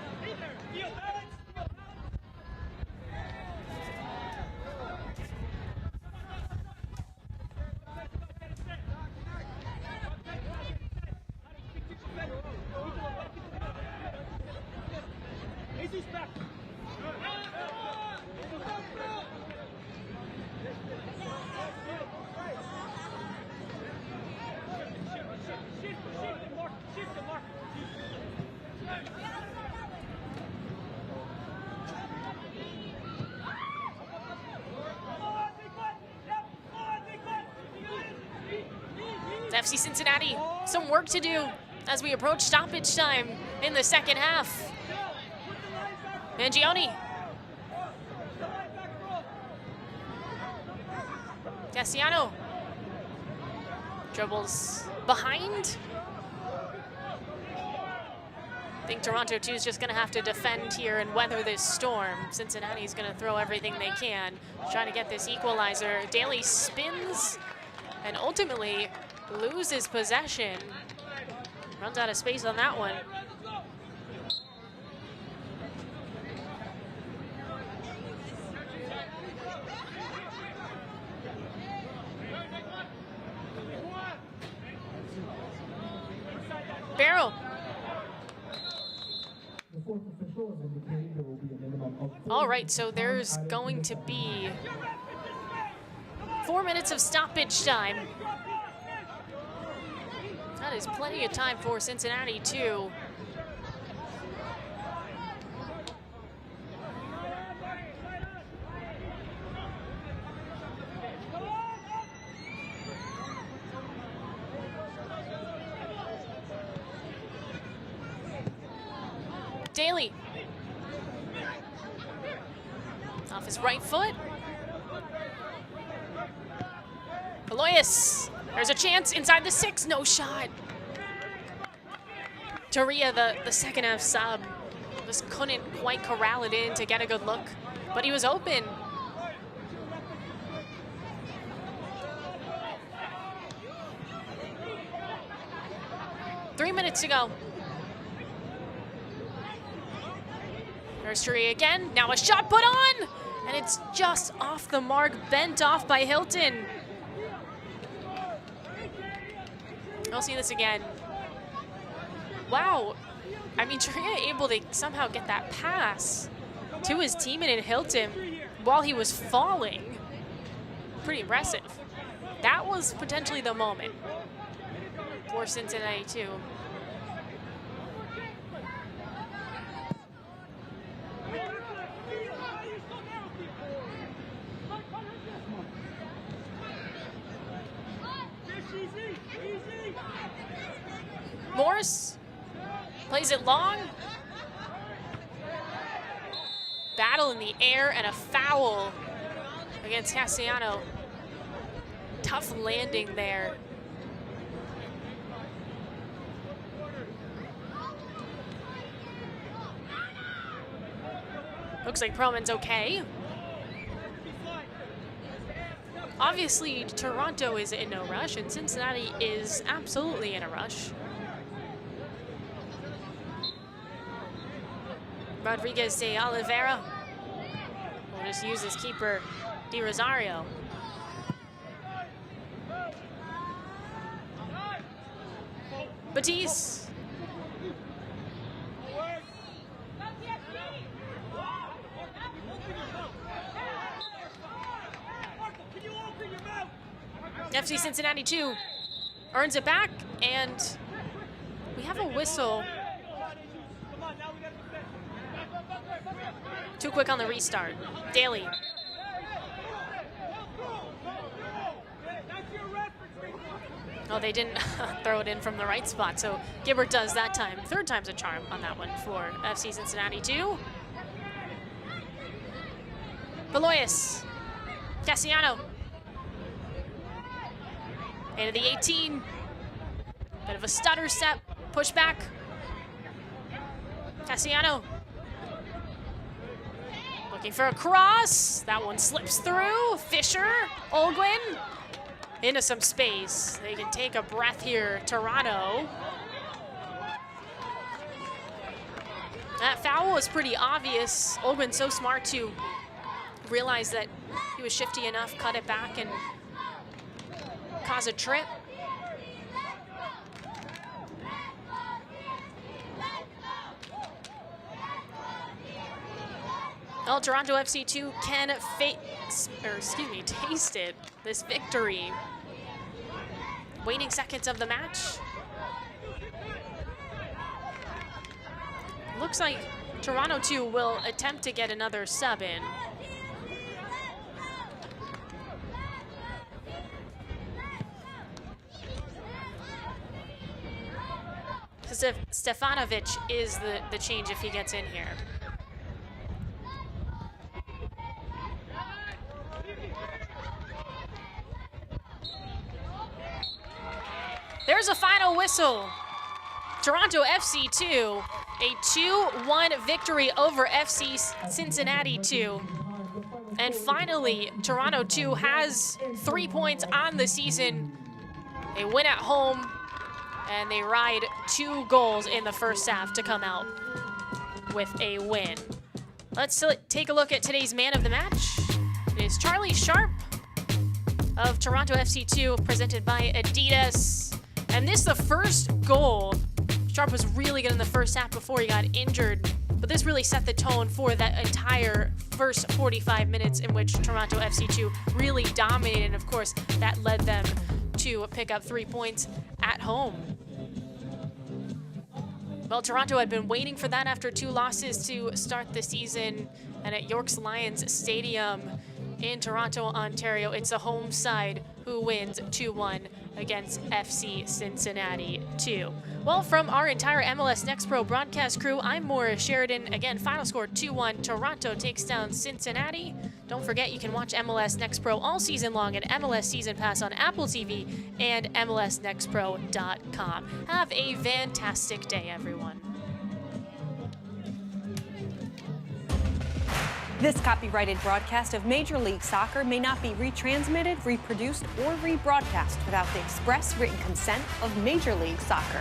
FC Cincinnati, some work to do as we approach stoppage time in the second half. Mangione. Cassiano. Dribbles behind. I think Toronto too is just gonna have to defend here and weather this storm. Cincinnati's gonna throw everything they can, trying to get this equalizer. Daly spins and ultimately loses possession. Runs out of space on that one. Barrow. All right, so there's going to be 4 minutes of stoppage time. That is plenty of time for Cincinnati too. Daly. Off his right foot. Aloyas. There's a chance inside the 6, no shot. Torria, the second half sub, just couldn't quite corral it in to get a good look, but he was open. Three minutes to go. There's Torria again, now a shot put on, and it's just off the mark, bent off by Hilton. I'll see this again. Wow, I mean, Torria able to somehow get that pass to his teammate in Hilton while he was falling. Pretty impressive. That was potentially the moment for Cincinnati too. Morris plays it long. Battle in the air and a foul against Cassiano. Tough landing there. Looks like Perlman's okay. Obviously, Toronto is in no rush, and Cincinnati is absolutely in a rush. Rodriguez de Oliveira will just use his keeper, Di Rosario. Batiste. FC Cincinnati 2 earns it back, and we have a whistle. Too quick on the restart. Daly. Oh, they didn't throw it in from the right spot, so Gibbert does that time. Third time's a charm on that one for FC Cincinnati 2. Beloyes. Cassiano. Into the 18. Bit of a stutter step. Push back. Cassiano. Looking for a cross. That one slips through. Fisher. Olguin. Into some space. They can take a breath here, Toronto. That foul was pretty obvious. Olguin so smart to realize that he was shifty enough, cut it back, and cause a trip. Well, Toronto FC2 can taste it, this victory. Waning seconds of the match. Looks like Toronto 2 will attempt to get another sub in. Stefanovic is the change if he gets in here. There's a final whistle. Toronto FC 2, a 2-1 victory over FC Cincinnati 2. And finally, Toronto 2 has 3 points on the season. They win at home, and they ride 2 goals in the first half to come out with a win. Let's take a look at today's man of the match. It is Charlie Sharp of Toronto FC2, presented by Adidas. And this is the first goal. Sharp was really good in the first half before he got injured, but this really set the tone for that entire first 45 minutes in which Toronto FC2 really dominated, and of course that led them to pick up 3 points at home. Well, Toronto had been waiting for that after 2 losses to start the season, and at York's Lions Stadium in Toronto, Ontario, it's a home side who wins 2-1 against FC Cincinnati 2. Well, from our entire MLS Next Pro broadcast crew, I'm Maura Sheridan. Again, final score 2-1. Toronto takes down Cincinnati. Don't forget, you can watch MLS Next Pro all season long at MLS Season Pass on Apple TV and MLSNextPro.com. Have a fantastic day, everyone. This copyrighted broadcast of Major League Soccer may not be retransmitted, reproduced, or rebroadcast without the express written consent of Major League Soccer.